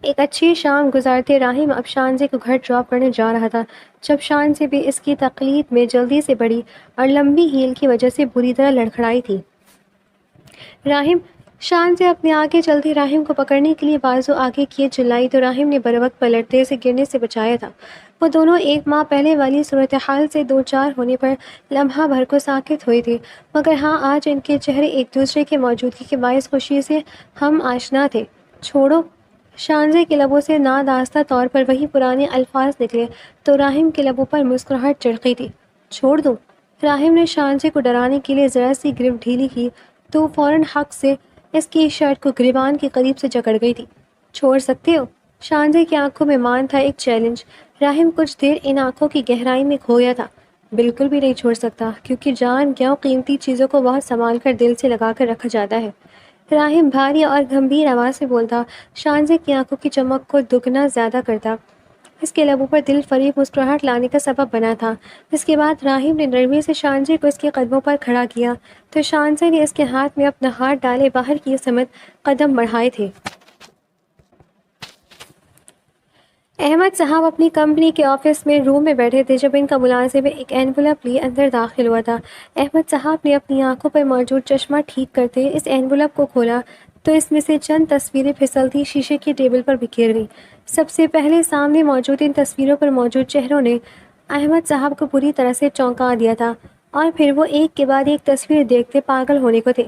ایک اچھی شام گزارتے راہم اب شانزے کو گھر ڈراپ کرنے جا رہا تھا جب شانزے بھی اس کی تقلید میں جلدی سے بڑھی اور لمبی ہیل کی وجہ سے بری طرح لڑکھڑائی تھی۔ راہم شانزے اپنے آگے چلتے راہم کو پکڑنے کے لیے بازو آگے کیے چلائی تو راہم نے بروقت پلٹتے اسے گرنے سے بچایا تھا۔ وہ دونوں ایک ماہ پہلے والی صورتحال سے دو چار ہونے پر لمحہ بھر کو ساکت ہوئے تھے، مگر ہاں آج ان کے چہرے ایک دوسرے کی موجودگی کے باعث خوشی سے ہم آشنا تھے۔ چھوڑو، شانزے کے لبوں سے ناداستہ طور پر وہی پرانے الفاظ نکلے تو راہم کے لبوں پر مسکراہٹ چڑکی تھی۔ چھوڑ دوں؟ راہم نے شانزے کو ڈرانے کے لیے ذرا سی گرفت ڈھیلی کی تو فوراً حق سے اس کی شرٹ کو گریبان کے قریب سے جکڑ گئی تھی۔ چھوڑ سکتے ہو؟ شانزے کی آنکھوں میں مان تھا، ایک چیلنج۔ راہم کچھ دیر ان آنکھوں کی گہرائی میں کھویا تھا۔ بالکل بھی نہیں چھوڑ سکتا، کیونکہ جان کیوں قیمتی چیزوں کو بہت سنبھال کر دل سے لگا کر رکھا جاتا ہے، راہم بھاری اور گمبھیر آواز سے بولتا، شانزے کی آنکھوں کی چمک کو دگنا زیادہ کرتا۔ اس کے لبوں پر دل فریب مسکراہٹ لانے کا سبب بنا تھا۔ اس کے بعد راہم نے نرمی سے شانزے کو اس کے قدموں پر کھڑا کیا تو شانزے نے اس کے ہاتھ میں اپنا ہاتھ ڈالے باہر کی سمت قدم بڑھائے تھے۔ احمد صاحب اپنی کمپنی کے آفس میں روم میں بیٹھے تھے جب ان کا ملازم ایک اینولپ لیے اندر داخل ہوا تھا۔ احمد صاحب نے اپنی آنکھوں پر موجود چشمہ ٹھیک کرتے اس اینولپ کو کھولا تو اس میں سے چند تصویریں پھسلتی شیشے کی ٹیبل پر بکھیر گئیں۔ سب سے پہلے سامنے موجود ان تصویروں پر موجود چہروں نے احمد صاحب کو بری طرح سے چونکا دیا تھا، اور پھر وہ ایک کے بعد ایک تصویر دیکھتے پاگل ہونے کو تھے۔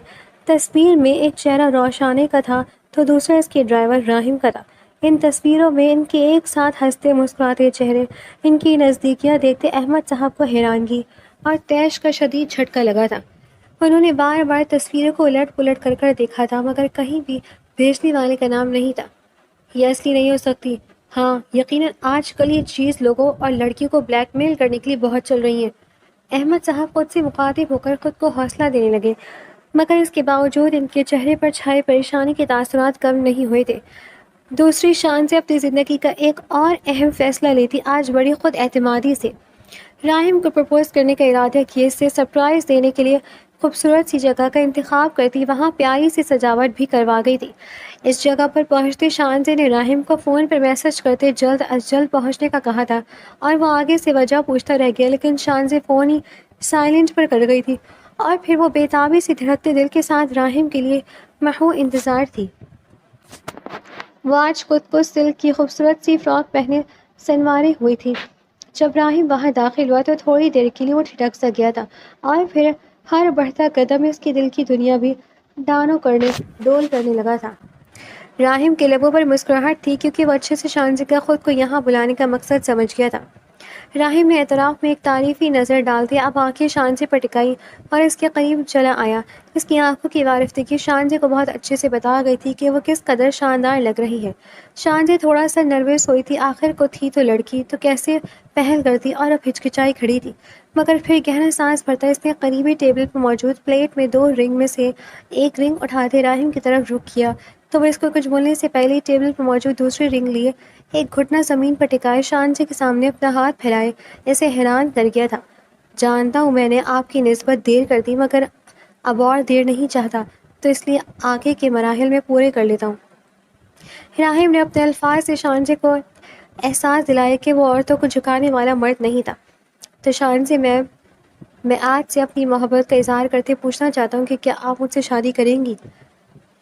تصویر میں ایک چہرہ روشانے کا تھا تو دوسرا اس کے ڈرائیور راہم کا تھا۔ ان تصویروں میں ان کے ایک ساتھ ہنستے مسکراتے چہرے، ان کی نزدیکیاں دیکھتے احمد صاحب کو حیرانگی اور طیش کا شدید جھٹکا لگا تھا۔ انہوں نے بار بار تصویروں کو الٹ پلٹ کر دیکھا تھا، مگر کہیں بھی بھیجنے والے کا نام نہیں تھا۔ یہ اصلی نہیں ہو سکتی۔ ہاں یقیناً آج کل یہ چیز لوگوں اور لڑکیوں کو بلیک میل کرنے کے لیے بہت چل رہی ہے۔ احمد صاحب خود سے مخاطب ہو کر خود کو حوصلہ دینے لگے، مگر اس کے باوجود ان کے چہرے پر چھائے پریشانی کے تاثرات کم نہیں ہوئے تھے۔ دوسری شانزے اپنی زندگی کا ایک اور اہم فیصلہ لیتی آج بڑی خود اعتمادی سے۔ راہم کو پرپوز کرنے کا ارادہ کیے سے سرپرائز دینے کے لیے خوبصورت سی جگہ کا انتخاب کرتی وہاں پیاری سی سجاوٹ بھی کروا گئی تھی۔ اس جگہ پر پہنچتے شانزے نے راہم کو فون پر میسج کرتے جلد از جلد پہنچنے کا کہا تھا، اور وہ آگے سے وجہ پوچھتا رہ گیا، لیکن شانزے فون ہی سائلنٹ پر کر گئی تھی، اور پھر وہ بےتابی سے دھڑکتے دل کے ساتھ راہم کے لیے محو انتظار تھی۔ وہ آج خود کو سلک کی خوبصورت سی فراک پہنے سنوارے ہوئی تھی۔ جب راہم وہاں داخل ہوا تو تھوڑی دیر کے لیے وہ ٹھٹک سا گیا تھا، اور پھر ہر بڑھتا قدم اس کی دل کی دنیا بھی ڈول کرنے لگا تھا۔ راہم کے لبوں پر مسکراہٹ تھی کیونکہ وہ اچھے سے شانزے کا خود کو یہاں بلانے کا مقصد سمجھ گیا تھا۔ راہم نے اطراف میں ایک تعریفی نظر ڈالتے اب آنکھیں شانزے پر ٹکائی اور اس کے قریب چلا آیا۔ اس کی آنکھوں کی وارفتگی شانزے کو بہت اچھے سے بتا گئی تھی کہ وہ کس قدر شاندار لگ رہی ہے۔ شانزے تھوڑا سا نروس ہوئی تھی، آخر کو تھی تو لڑکی، تو کیسے پہل کرتی، اور اب ہچکچائی کھڑی تھی، مگر پھر گہرا سانس بھرتا اس نے قریبی ٹیبل پر موجود پلیٹ میں دو رنگ میں سے ایک رنگ اٹھاتے راہم کی طرف رخ کیا تو وہ اس کو کچھ بولنے سے پہلے ہی ٹیبل پر موجود دوسری رنگ لیے ایک گھٹنا زمین پر ٹکائے شانزے کے سامنے اپنا ہاتھ پھیلائے اسے حیران کر گیا تھا۔ جانتا ہوں میں نے آپ کی نسبت دیر کر دی، مگر اب اور دیر نہیں چاہتا، تو اس لیے آگے کے مراحل میں پورے کر لیتا ہوں۔ راہم نے اپنے الفاظ سے شانزے کو احساس دلایا کہ وہ عورتوں کو جھکانے والا مرد نہیں تھا۔ تو شانزے، میں آج سے اپنی محبت کا اظہار کرتے پوچھنا چاہتا ہوں کہ کیا آپ مجھ سے شادی کریں گی؟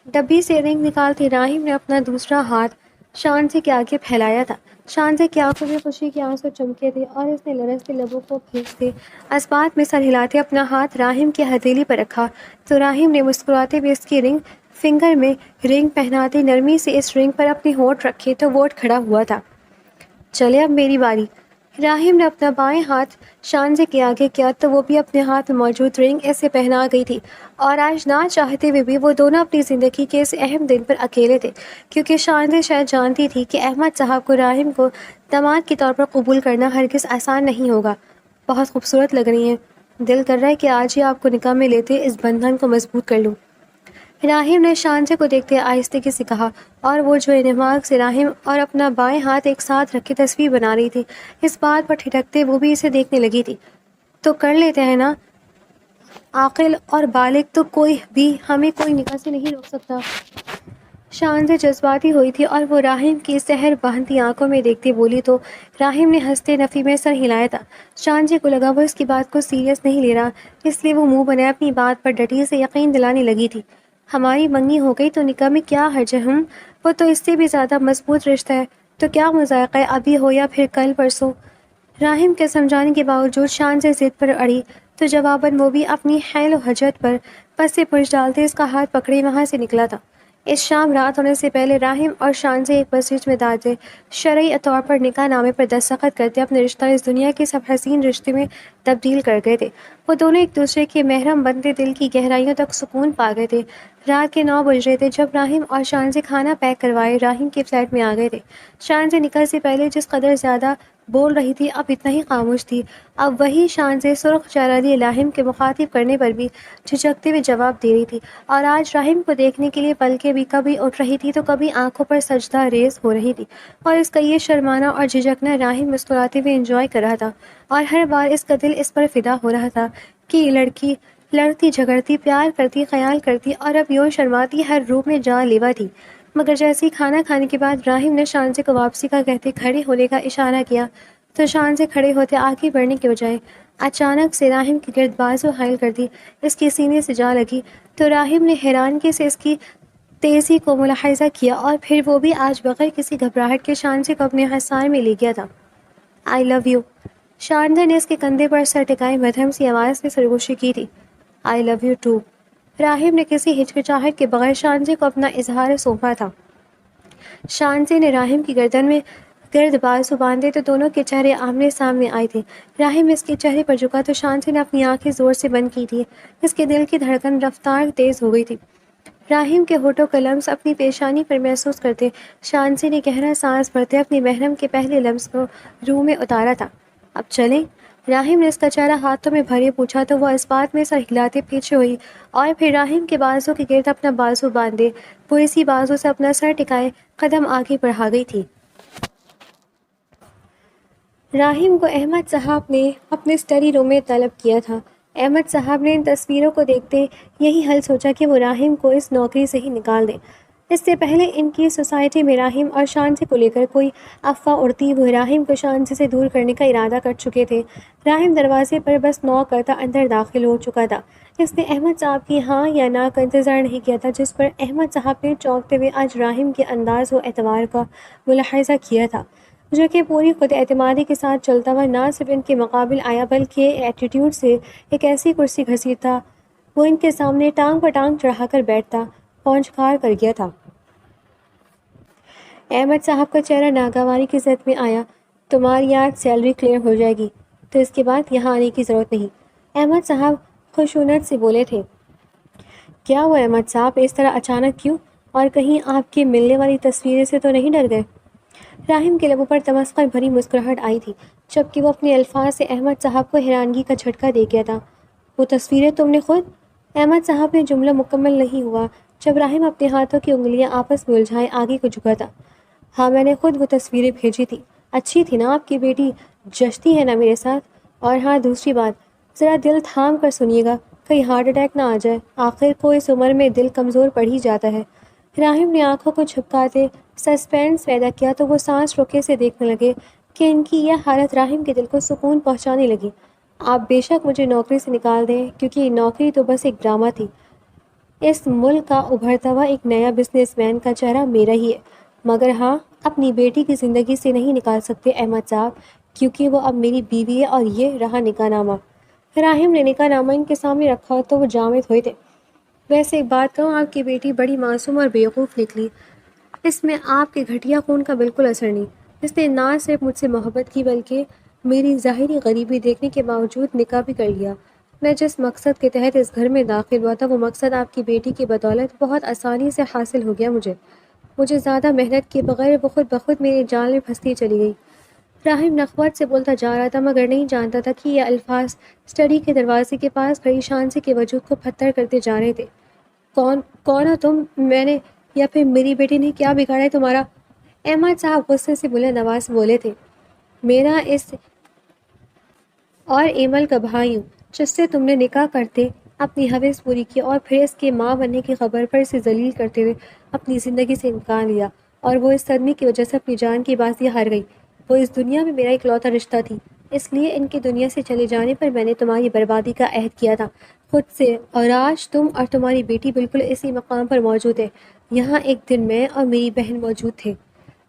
ڈبی سے رنگ نکالتے راہم نے اپنا دوسرا ہاتھ شانزے کے آگے پھیلایا تھا۔ شانزے کی آنکھوں میں خوشی کے آنسو چمکے تھے اور اس نے لرزتے لبوں کو کھینچتے اسبات میں سر ہلاتے اپنا ہاتھ راہم کی ہتھیلی پر رکھا تو راہم نے مسکراتے ہوئے اس کی رنگ فنگر میں رنگ پہناتے نرمی سے اس رنگ پر اپنے ہونٹ رکھے تو ووٹ کھڑا ہوا تھا۔ چلے اب میری باری۔ راہم نے اپنا بائیں ہاتھ شانزے کے آگے کیا تو وہ بھی اپنے ہاتھ میں موجود رنگ اسے پہنا گئی تھی، اور آج نہ چاہتے ہوئے بھی وہ دونوں اپنی زندگی کے اس اہم دن پر اکیلے تھے، کیونکہ شانزے شاید جانتی تھی کہ احمد صاحب کو راہم کو داماد کے طور پر قبول کرنا ہرگز آسان نہیں ہوگا۔ بہت خوبصورت لگ رہی ہیں، دل کر رہا ہے کہ آج ہی آپ کو نکاح میں لیتے اس بندھن کو مضبوط کر لوں، راہم نے شانزے کو دیکھتے آہستگی سے کہا، اور وہ جو انہماک سے راہم اور اپنا بائیں ہاتھ ایک ساتھ رکھے تصویر بنا رہی تھی، اس بات پر ٹھٹکتے وہ بھی اسے دیکھنے لگی تھی۔ تو کر لیتے ہیں نا، عاقل اور بالغ تو کوئی بھی ہمیں کوئی نکاح سے نہیں روک سکتا۔ شان سے جذباتی ہوئی تھی اور وہ راہم کی سحر باندھی آنکھوں میں دیکھتے بولی تو راہم نے ہنستے نفی میں سر ہلایا تھا۔ شان جی کو لگا وہ اس کی بات کو سیریس نہیں لے رہا، اس لیے وہ منہ بنائے اپنی بات پر ڈٹی سے یقین دلانے لگی تھی۔ ہماری منگنی ہو گئی تو نکاح میں کیا حرج ہے؟ وہ تو اس سے بھی زیادہ مضبوط رشتہ ہے، تو کیا مذائقہ ہے، ابھی ہو یا پھر کل پرسوں؟ راہم کے سمجھانے کے باوجود شان سے ضد پر اڑی تو جواباً وہ بھی اپنی حیل و حجت پر پس سے پش ڈالتے اس کا ہاتھ پکڑے وہاں سے نکلا تھا۔ اس شام رات ہونے سے پہلے راہم اور شان سے ایک مسجد میں داخل شرعی طور پر نکاح نامے پر دستخط کرتے اپنے رشتہ اس دنیا کے سب حسین رشتے میں تبدیل کر گئے تھے۔ وہ دونوں ایک دوسرے کے محرم بنتے دل کی گہرائیوں تک سکون پا گئے تھے۔ رات کے 9 بج رہے تھے جب راہم اور شان سے کھانا پیک کروائے راہم کے فلیٹ میں آ گئے تھے۔ شان سے نکل سے پہلے جس قدر زیادہ بول رہی تھی اب اتنا ہی خاموش تھی۔ اب وہی شان سے سرخ چہرہ لیے راہم کے مخاطب کرنے پر بھی جھجکتے ہوئے جواب دے رہی تھی، اور آج راہم کو دیکھنے کے لیے پلکیں بھی کبھی اٹھ رہی تھی تو کبھی آنکھوں پر سجدہ ریز ہو رہی تھی، اور اس کا یہ شرمانا اور جھجکنا راہم مسکراتے ہوئے انجوائے کر رہا تھا، اور ہر بار اس کا دل اس پر فدا ہو رہا تھا کہ یہ لڑکی لڑتی جھگڑتی پیار کرتی خیال کرتی اور اب یوں شرماتی ہر روپ میں جان لیوا تھی۔ مگر جیسے ہی کھانا کھانے کے بعد راہم نے شانزے کو واپسی کا کہتے کھڑے ہونے کا اشارہ کیا تو شانزے کھڑے ہوتے آگے بڑھنے کے بجائے اچانک سے راہم کے گرد بازو حائل کر دی، اس کے سینے سے جا لگی تو راہم نے حیرانگی سے اس کی تیزی کو ملاحظہ کیا، اور پھر وہ بھی آج بغیر کسی گھبراہٹ کے شانزے کو اپنے حصار میں لے گیا تھا۔ آئی لو یو، شانزے نے اس کے کندھے پر سر ٹکائے مدھم سی آواز میں سرگوشی کی تھی۔ آئی لو یو ٹو، راہم نے کسی ہچکچاہٹ کے بغیر شانزے کو اپنا اظہار سونپا تھا۔ شانزے نے راہم کی گردن میں گرد بازو باندھے تو دونوں کے چہرے آمنے سامنے آئے تھے۔ راہم اس کے چہرے پر جھکا تو شانزے نے اپنی آنکھیں زور سے بند کی تھی، اس کے دل کی دھڑکن رفتار تیز ہو گئی تھی۔ راہم کے ہونٹوں کا لمس اپنی پیشانی پر محسوس کرتے شانزے نے گہرا سانس بھرتے اپنے محرم کے پہلے لمس کو روح میں اتارا تھا۔ اب چلیں؟ راہم نے اس کا چہرہ ہاتھوں میں بھرے پوچھا تو وہ اس بات میں سر ہلاتے پیچھے ہوئی، اور پھر راہم کے بازو کے گرد اپنا بازو باندھے وہ اسی بازو سے اپنا سر ٹکائے قدم آگے بڑھا گئی تھی۔ راہم کو احمد صاحب نے اپنے اسٹڈی روم میں طلب کیا تھا۔ احمد صاحب نے ان تصویروں کو دیکھتے یہی حل سوچا کہ وہ راہم کو اس نوکری سے ہی نکال دیں۔ اس سے پہلے ان کی سوسائٹی میں راہم اور شانزے کو لے کر کوئی افواہ اڑتی وہ راہم کو شانزے سے دور کرنے کا ارادہ کر چکے تھے۔ راہم دروازے پر بس نوک کرتا اندر داخل ہو چکا تھا۔ اس نے احمد صاحب کی ہاں یا نہ کا انتظار نہیں کیا تھا، جس پر احمد صاحب نے چونکتے ہوئے آج راہم کے انداز و اعتبار کا ملاحظہ کیا تھا، جو کہ پوری خود اعتمادی کے ساتھ چلتا ہوا نہ صرف ان کے مقابل آیا بلکہ ایٹیٹیوڈ سے ایک ایسی کرسی گھسیٹتا وہ ان کے سامنے ٹانگ پر ٹانگ چڑھا کر بیٹھتا پہنچکار کر گیا تھا۔ احمد صاحب کا چہرہ ناگواری کی زد میں آیا۔ تمہاری آج سیلری کلیئر ہو جائے گی تو اس کے بعد یہاں آنے کی ضرورت نہیں، احمد صاحب خشونت سے بولے تھے۔ کیا ہوا احمد صاحب، اس طرح اچانک کیوں؟ اور کہیں آپ کے ملنے والی تصویریں سے تو نہیں ڈر گئے؟ راہم کے لبوں پر تمسخر بھری مسکراہٹ آئی تھی، جبکہ وہ اپنے الفاظ سے احمد صاحب کو حیرانگی کا جھٹکا دے گیا تھا۔ وہ تصویریں تم نے خود؟ احمد صاحب نے جملہ مکمل نہیں ہوا جب راہم اپنے ہاتھوں کی انگلیاں آپس میں الجھائے آگے کو جھکا تھا۔ ہاں میں نے خود وہ تصویریں بھیجی تھی۔ اچھی تھی نا آپ کی بیٹی، جچتی ہے نا میرے ساتھ؟ اور ہاں دوسری بات، ذرا دل تھام کر سنیے گا، کہیں ہارٹ اٹیک نہ آ جائے، آخر کو اس عمر میں دل کمزور پڑ ہی جاتا ہے۔ راہم نے آنکھوں کو جھپکاتے سسپینس پیدا کیا تو وہ سانس روکے سے دیکھنے لگے کہ ان کی یہ حالت راہم کے دل کو سکون پہنچانے لگی۔ آپ بے شک مجھے نوکری سے نکال دیں، کیونکہ یہ نوکری تو بس ایک ڈرامہ تھی۔ اس ملک کا ابھرتا ہوا ایک نیا بزنس مین کا چہرہ میرا ہی ہے، مگر ہاں اپنی بیٹی کی زندگی سے نہیں نکال سکتے احمد صاحب، کیونکہ وہ اب میری بیوی ہے۔ اور یہ رہا نکاح نامہ۔ راہم نے نکاح نامہ ان کے سامنے رکھا تو وہ جامد ہوئے تھے۔ ویسے ایک بات کہوں، آپ کی بیٹی بڑی معصوم اور بیوقوف نکلی، اس میں آپ کے گھٹیا خون کا بالکل اثر نہیں۔ اس نے نہ صرف مجھ سے محبت کی بلکہ میری ظاہری غریبی دیکھنے کے باوجود نکاح بھی کر لیا۔ میں جس مقصد کے تحت اس گھر میں داخل ہوا تھا وہ مقصد آپ کی بیٹی کی بدولت بہت آسانی سے حاصل ہو گیا۔ مجھے زیادہ محنت کیے بغیر وہ خود بخود میرے جال میں پھنستی چلی گئی۔ راہم نخوت سے بولتا جا رہا تھا مگر نہیں جانتا تھا کہ یہ الفاظ اسٹڈی کے دروازے کے پاس کھڑی شانزے کے وجود کو پھتر کرتے جا رہے تھے۔ کون ہو تم؟ میں نے یا پھر میری بیٹی نے کیا بگاڑا ہے تمہارا؟ احمد صاحب غصے سے بلند آواز سے بولے تھے۔ میرا اس اور ایمل کا بھائی ہوں، جس سے تم نے نکاح کرتے اپنی حوث پوری کی اور پھر اس کے ماں بننے کی خبر پر اسے ذلیل کرتے ہوئے اپنی زندگی سے امکان لیا، اور وہ اس صدمے کی وجہ سے اپنی جان کی بازی ہار گئی۔ وہ اس دنیا میں میرا اکلوتا رشتہ تھی، اس لیے ان کی دنیا سے چلے جانے پر میں نے تمہاری بربادی کا عہد کیا تھا خود سے، اور آج تم اور تمہاری بیٹی بالکل اسی مقام پر موجود ہے۔ یہاں ایک دن میں اور میری بہن موجود تھے۔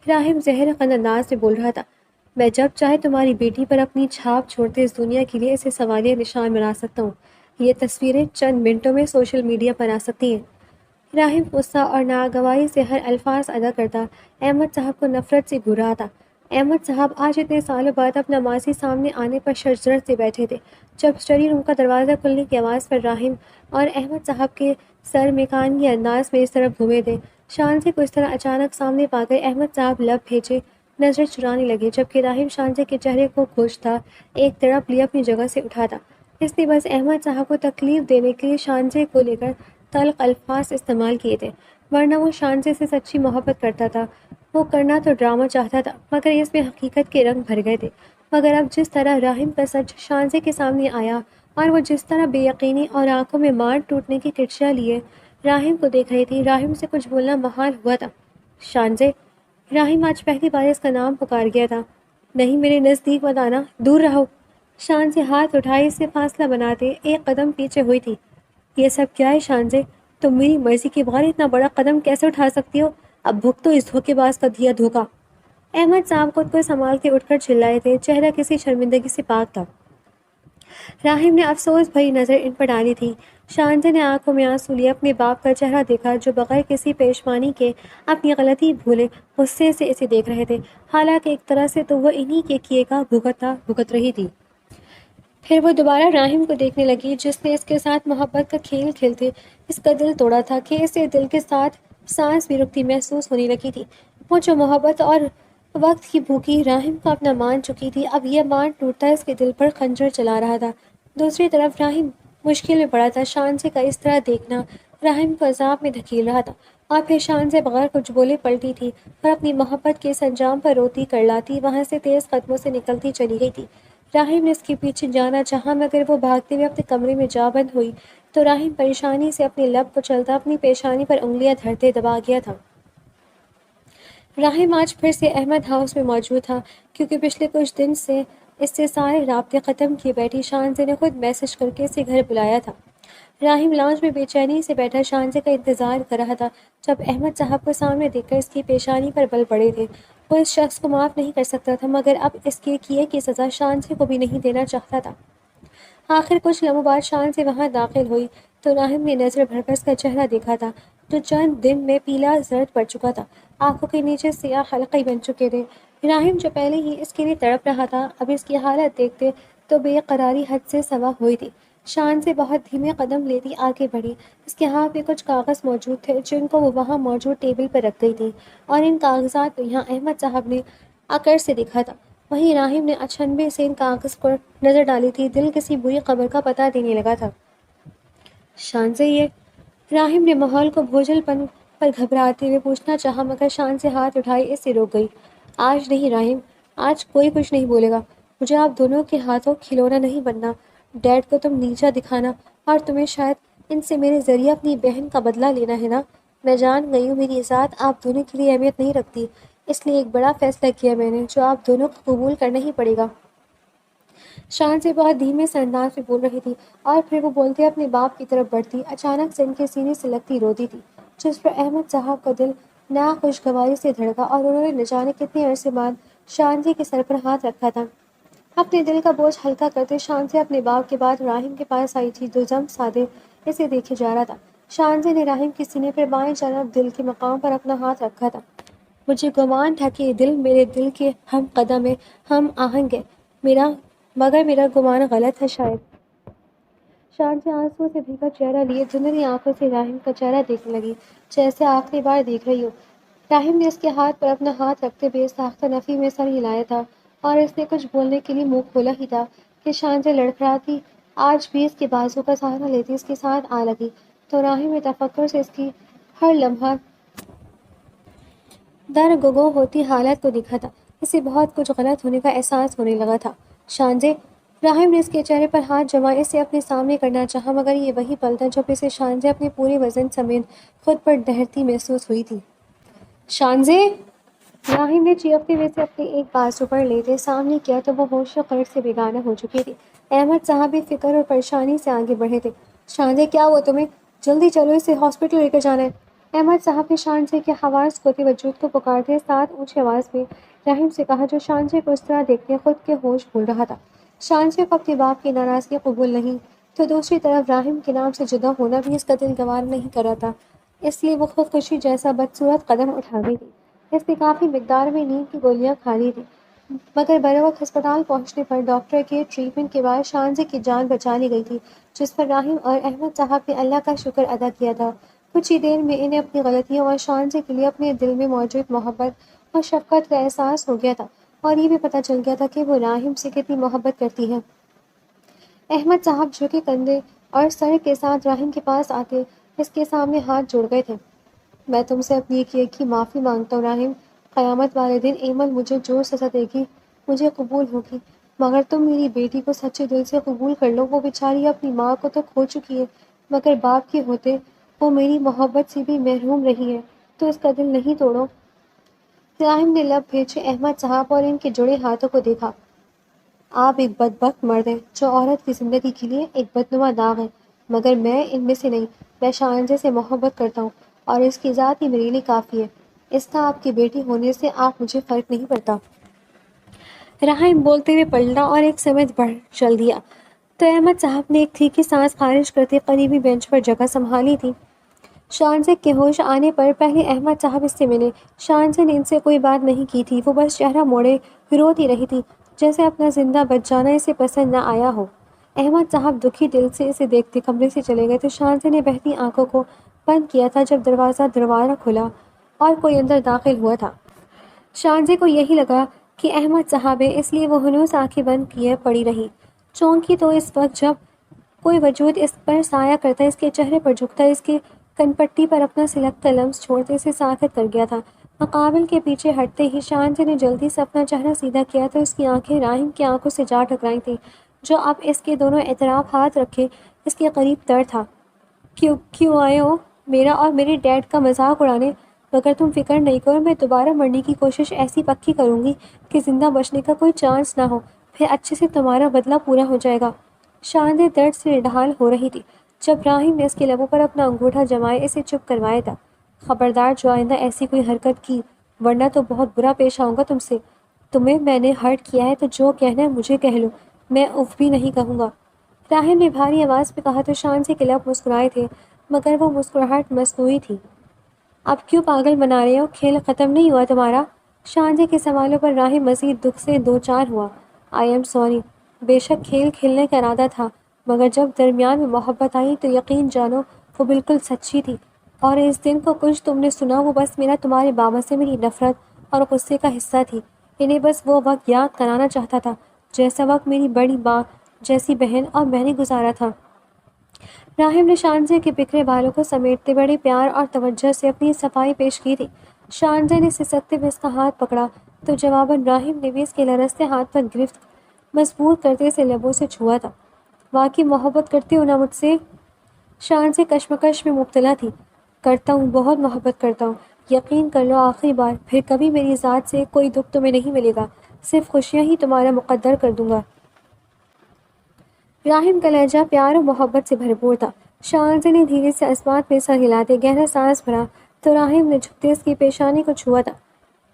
راہم زہر خند انداز میں بول رہا تھا، میں جب چاہے تمہاری بیٹی پر اپنی چھاپ چھوڑتے اس دنیا کے لیے اسے سوالیہ نشان بنا سکتا ہوں۔ یہ تصویریں چند منٹوں میں سوشل میڈیا پر آ سکتی ہیں۔ راہم غصہ اور ناگواری سے ہر الفاظ ادا کرتا احمد صاحب کو نفرت سے گھورا تھا۔ احمد صاحب آج اتنے سالوں بعد اپنا ماضی سامنے آنے پر شرجر سے بیٹھے تھے۔ جب اسٹڈی روم کا دروازہ کھلنے کی آواز پر راہم اور احمد صاحب کے سر میکانگی انداز میں اس طرف گھومے تھے، شانزے کو اس طرح اچانک سامنے پا کر احمد صاحب لب بھیجے نظر چرانے لگے، جبکہ راہم شانزے کے چہرے کو کھوجتا ایک تڑپ لیے اپنی جگہ سے اٹھا تھا۔ اس نے بس احمد صاحب کو تکلیف دینے کے لیے شانزے کو لے کر تلخ الفاظ استعمال کیے تھے، ورنہ وہ شانزے سے سچی محبت کرتا تھا۔ وہ کرنا تو ڈرامہ چاہتا تھا، مگر اس میں حقیقت کے رنگ بھر گئے تھے۔ مگر اب جس طرح راہم کا سچ شانزے کے سامنے آیا اور وہ جس طرح بے یقینی اور آنکھوں میں مار ٹوٹنے کی کرچیاں لیے راہم کو دیکھ رہی تھی، راہم سے کچھ بولنا محال ہوا تھا۔ شانزے! راہم آج پہلی بار اس کا نام پکار گیا تھا۔ نہیں، میرے نزدیک مت آنا، دور رہو۔ شانزے ہاتھ اٹھائے اس سے فاصلہ بناتے ایک قدم پیچھے ہوئی تھی۔ یہ سب کیا ہے شانزے؟ تم میری مرضی کے بغیر اتنا بڑا قدم کیسے اٹھا سکتی ہو؟ اب بھگتو اس دھوکے باز کا دیا دھوکا۔ احمد صاحب خود کو سنبھال کے اٹھ کر چلائے تھے، چہرہ کسی شرمندگی سے پاک تھا۔ راہم نے افسوس بھری نظر ان پر ڈالی تھی۔ شانزے نے آنکھوں میں آنسو لیے اپنے باپ کا چہرہ دیکھا، جو بغیر کسی پیشمانی کے اپنی غلطی بھولے غصے سے اسے دیکھ رہے تھے، حالانکہ ایک طرح سے تو وہ انہی کے کیے کا بھگت رہی تھی۔ پھر وہ دوبارہ راہم کو دیکھنے لگی، جس نے اس کے ساتھ محبت کا کھیل کھیلتے اس کا دل توڑا تھا کہ اسے دل کے ساتھ سانس بھی رکتی محسوس ہونے لگی تھی۔ وہ جو محبت اور وقت کی بھوکی راہم کو اپنا مان چکی تھی، اب یہ مان ٹوٹتا اس کے دل پر خنجر چلا رہا تھا۔ دوسری طرف راہم مشکل میں پڑا تھا۔ شانزے کا اس طرح دیکھنا راہم کو عذاب میں دھکیل رہا تھا، اور پھر شانزے بغیر کچھ بولے پلٹی تھی اور اپنی محبت کے اس انجام پر روتی کرلاتی وہاں سے تیز قدموں سے نکلتی چلی گئی تھی۔ راہم نے اس کے پیچھے جانا چاہا، مگر وہ بھاگتے ہوئے اپنے کمرے میں جا بند ہوئی تو راہم پریشانی سے اپنے لب کو چلتا اپنی پیشانی پر انگلیاں دھرتے دبا گیا تھا۔ راہم آج پھر سے احمد ہاؤس میں موجود تھا، کیونکہ پچھلے کچھ دن سے اس سے سارے رابطے ختم کیے بیٹھی شانزے نے خود میسج کر کے اسے گھر بلایا تھا۔ راہم لاؤنج میں بے چینی سے بیٹھا شانزے کا انتظار کر رہا تھا، جب احمد صاحب کو سامنے دیکھ کر اس کی پیشانی پر بل پڑے تھے۔ وہ اس شخص کو معاف نہیں کر سکتا تھا، مگر اب اس کے کیے کی سزا شانزے کو بھی نہیں دینا چاہتا تھا۔ آخر کچھ لمحوں بعد شانزے وہاں داخل ہوئی تو راہم نے نظر بھر کر اس کا چہرہ دیکھا تھا، جو چند دن میں پیلا زرد پڑ چکا تھا، آنکھوں کے نیچے سیاہ حلقے بن چکے تھے۔ راہم جو پہلے ہی اس کے لیے تڑپ رہا تھا، اب اس کی حالت دیکھتے تو بے قراری حد سے سوا ہوئی تھی۔ شانزے بہت دھیمے قدم لیتی آگے بڑھی۔ اس کے ہاتھ میں کچھ کاغذ موجود تھے، جن کو وہ وہاں موجود ٹیبل پر رکھ گئی تھی، اور ان کاغذات کو یہاں احمد صاحب نے اکڑ سے دیکھا تھا۔ وہیں راہم نے اچنبے سے ان کاغذ پر نظر ڈالی تھی، دل کسی بری خبر کا پتہ دینے لگا تھا۔ شانزے یہ؟ راہم نے ماحول کو بھوجل پن پر گھبراتے ہوئے پوچھنا چاہا، مگر شانزے ہاتھ اٹھائے اس سے روک گئی۔ آج نہیں راہم، آج کوئی کچھ نہیں بولے گا۔ مجھے آپ دونوں کے ہاتھوں کھلونا نہیں بننا۔ ڈیڈ کو تم نیچا دکھانا اور تمہیں شاید ان سے میرے ذریعے اپنی بہن کا بدلہ لینا ہے نا؟ میں جان گئی ہوں میری ذات آپ دونوں کے لیے اہمیت نہیں رکھتی، اس لیے ایک بڑا فیصلہ کیا میں نے، جو آپ دونوں کو قبول کرنا ہی پڑے گا۔ شانزے بہت دھیمے سے انداز میں بول رہی تھی، اور پھر وہ بولتے اپنے باپ کی طرف بڑھتی اچانک سے ان کے سینے سے لگتی روتی تھی، جس پر احمد صاحب کا دل ناخوشگواری سے دھڑکا، اور انہوں نے نہ جانے کتنے عرصے بعد شانزے کے سر پر ہاتھ رکھا تھا۔ اپنے دل کا بوجھ ہلکا کرتے شانزے اپنے باپ کے بعد راہم کے پاس آئی تھی، جو زم سادے اسے دیکھے جا رہا تھا۔ شانزے نے راہم کے سینے پر بائیں جانب دل کے مقام پر اپنا ہاتھ رکھا تھا۔ مجھے گمان تھا کہ یہ دل میرے دل کے ہم قدم ہے، ہم آہنگ ہے، مگر میرا گمان غلط ہے شاید۔ شانزے آنسوؤں سے بھیگا چہرہ لیے دھندلی آنکھوں سے راہم کا چہرہ دیکھنے لگی، جیسے آخری بار دیکھ رہی ہو۔ راہم نے اس کے ہاتھ پر اپنا ہاتھ رکھتے بے ساختہ نفی میں سر ہلایا تھا، اور اس نے کچھ بولنے کے لیے منہ کھولا ہی تھا کہ شانزے لڑکھڑاتی آج بھی اس کے بازو کا سہارا لیتی اس کے ساتھ آ لگی، تو راہم نے تفکر سے اس کی ہر لمحہ درگگو ہوتی حالت کو دیکھا تھا۔ اسے بہت کچھ غلط ہونے کا احساس ہونے لگا تھا۔ شانزے! راہم نے اس کے چہرے پر ہاتھ جمائے اسے اپنے سامنے کرنا چاہا، مگر یہ وہی پل تھا جب اسے شانزے اپنے پورے وزن سمیت خود پر دہرتی محسوس ہوئی تھی۔ شانزے! راہم نے چیختے ہوئے سے اپنے ایک بازو پر لیتے سامنے کیا تو وہ ہوش و خرد سے بیگانہ ہو چکی تھی۔ احمد صاحب بھی فکر اور پریشانی سے آگے بڑھے تھے۔ شانزے کیا ہوا تمہیں؟ جلدی چلو، اسے ہاسپٹل لے کر جانا ہے۔ احمد صاحب نے شانزے کے حواس کھوتے وجود کو پکارتے ساتھ اونچی آواز میں راہم سے کہا جو شانزے کو اس طرح دیکھتے خود کے ہوش بھول رہا تھا۔ شانزے کو اپنے باپ کی ناراضگی قبول نہیں تو دوسری طرف راہم کے نام سے جدا ہونا بھی اس کا دل گوار نہیں کر رہا تھا، اس لیے وہ خودکشی جیسا بدصورت قدم اٹھا گئی تھی۔ اس نے کافی مقدار میں نیند کی گولیاں کھا لی تھیں، مگر بروقت ہسپتال پہنچنے پر ڈاکٹر کے ٹریٹمنٹ کے بعد شانزے کی جان بچا لی گئی تھی، جس پر راہم اور احمد صاحب نے اللہ کا شکر ادا کیا تھا۔ کچھ ہی دیر میں انہیں اپنی غلطیوں اور شانزے کے لیے اپنے دل میں موجود محبت اور شفقت کا احساس ہو گیا تھا، اور یہ بھی پتہ چل گیا تھا کہ وہ راہم سے کتنی محبت کرتی ہے۔ احمد صاحب جھکے کندھے اور سر کے ساتھ راہم کے پاس آتے اس کے سامنے ہاتھ جوڑ گئے تھے۔ میں تم سے اپنی کیے کی معافی مانگتا ہوں راہم، قیامت والے دن ایمن مجھے جو سزا دے گی مجھے قبول ہوگی، مگر تم میری بیٹی کو سچے دل سے قبول کر لو۔ وہ بیچاری اپنی ماں کو تو کھو چکی ہے، مگر باپ کے ہوتے وہ میری محبت سے بھی محروم رہی ہے، تو اس کا دل نہیں توڑو۔ راہم نے لب بھیجے احمد صاحب اور ان کے جڑے ہاتھوں کو دیکھا۔ آپ ایک بدبخت مرد ہیں جو عورت کی زندگی کے لیے ایک بدنما داغ ہے، مگر میں ان میں سے نہیں۔ میں شانزے سے محبت کرتا ہوں اور اس کی ذات ہی میرے لیے کافی ہے، اس کا آپ کی بیٹی ہونے سے آپ مجھے فرق نہیں پڑتا۔ راہم بولتے ہوئے پلٹا اور ایک سمت بڑھ چل دیا تو احمد صاحب نے ایک تھیکی سانس خارج کرتے قریبی بینچ پر جگہ سنبھالی تھی۔ شانزے کے ہوش آنے پر پہلے احمد صاحب اس سے ملے۔ شانزے نے ان سے کوئی بات نہیں کی تھی، وہ بس چہرہ موڑے روتی رہی تھی، جیسے اپنا زندہ بچ جانا اسے پسند نہ آیا ہو۔ احمد صاحب دکھی دل سے اسے دیکھتے کمرے سے چلے گئے تو شانزے نے بہتی آنکھوں کو بند کیا تھا جب دروازہ کھلا اور کوئی اندر داخل ہوا تھا۔ شانزے کو یہی لگا کہ احمد صاحب ہے، اس لیے وہ ہنوز آنکھیں بند کیے پڑی رہی۔ چونکی تو اس وقت جب کوئی وجود اس پر سایہ کرتا، اس کے چہرے پر جھکتا، اس کے کنپٹی پر اپنا سلگتا لمس چھوڑتے اسے ساخت کر گیا تھا۔ مقابل کے پیچھے ہٹتے ہی شانزے نے جلدی سے اپنا چہرہ سیدھا کیا تو اس کی آنکھیں راہم کی آنکھوں سے جا ٹکرائی تھیں، جو اب اس کے دونوں اطراف ہاتھ رکھے اس کے قریب تر تھا۔ کیوں آئے ہو؟ میرا اور میرے ڈیڈ کا مذاق اڑانے؟ مگر تم فکر نہیں کرو، میں دوبارہ مرنے کی کوشش ایسی پکی کروں گی کہ زندہ بچنے کا کوئی چانس نہ ہو، پھر اچھے سے تمہارا بدلہ پورا ہو جائے گا۔ شانزے درد سے ڈھال ہو رہی تھی جب راہم نے اس کے لبوں پر اپنا انگوٹھا جمائے اسے چپ کروایا تھا۔ خبردار جو آئندہ ایسی کوئی حرکت کی، ورنہ تو بہت برا پیش آؤں گا تم سے۔ تمہیں میں نے ہرٹ کیا ہے تو جو کہنا ہے مجھے کہہ لو، میں اف بھی نہیں کہوں گا۔ راہم نے بھاری آواز میں کہا تو شانزے کے لب مسکرائے تھے، مگر وہ مسکراہٹ مصنوعی تھی۔ اب کیوں پاگل بنا رہے ہو؟ کھیل ختم نہیں ہوا تمہارا؟ شانزے کے سوالوں پر راہم مزید دکھ سے دوچار ہوا۔ آئی ایم سوری، بے شک کھیل کھیلنے کا ارادہ تھا، مگر جب درمیان میں محبت آئی تو یقین جانو وہ بالکل سچی تھی، اور اس دن کو کچھ تم نے سنا وہ بس میرا تمہارے بابا سے میری نفرت اور غصے کا حصہ تھی۔ انہیں بس وہ وقت یاد کرانا چاہتا تھا جیسا وقت میری بڑی ماں جیسی بہن اور میں نے گزارا تھا۔ راہم نے شانزے کے بکھرے بالوں کو سمیٹتے بڑے پیار اور توجہ سے اپنی صفائی پیش کی تھی۔ شانزے نے سسکتے ہوئے اس کا ہاتھ پکڑا تو جواباً راہم نے بھی اس کے لرزتے ہاتھ پر گرفت مضبوط کرتے اسے لبوں سے چھوا تھا۔ واقعی محبت کرتے ہو نا مجھ سے؟ شانزے کشمکش میں مبتلا تھی۔ کرتا ہوں، بہت محبت کرتا ہوں، یقین کر لو آخری بار، پھر کبھی میری ذات سے کوئی دکھ تمہیں نہیں ملے گا، صرف خوشیاں ہی تمہارا مقدر کر دوں گا۔ راہم کا لہجہ پیار و محبت سے بھرپور تھا۔ شانزے نے دھیرے سے اسمات میں سر ہلاتے گہرا سانس بھرا تو راہم نے جھکتے اس کی پیشانی کو چھوا تھا۔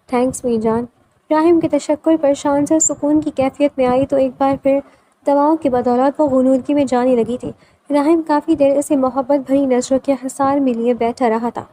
تھینکس میری جان۔ راہم کے تشکر پر شانزہ سکون کی کیفیت میں آئی تو ایک بار پھر دواؤں کی بدولت وہ غنودگی میں جانے لگی تھی۔ راہم کافی دیر اسے محبت بھری نظروں کے حصار میں لیے بیٹھا رہا تھا۔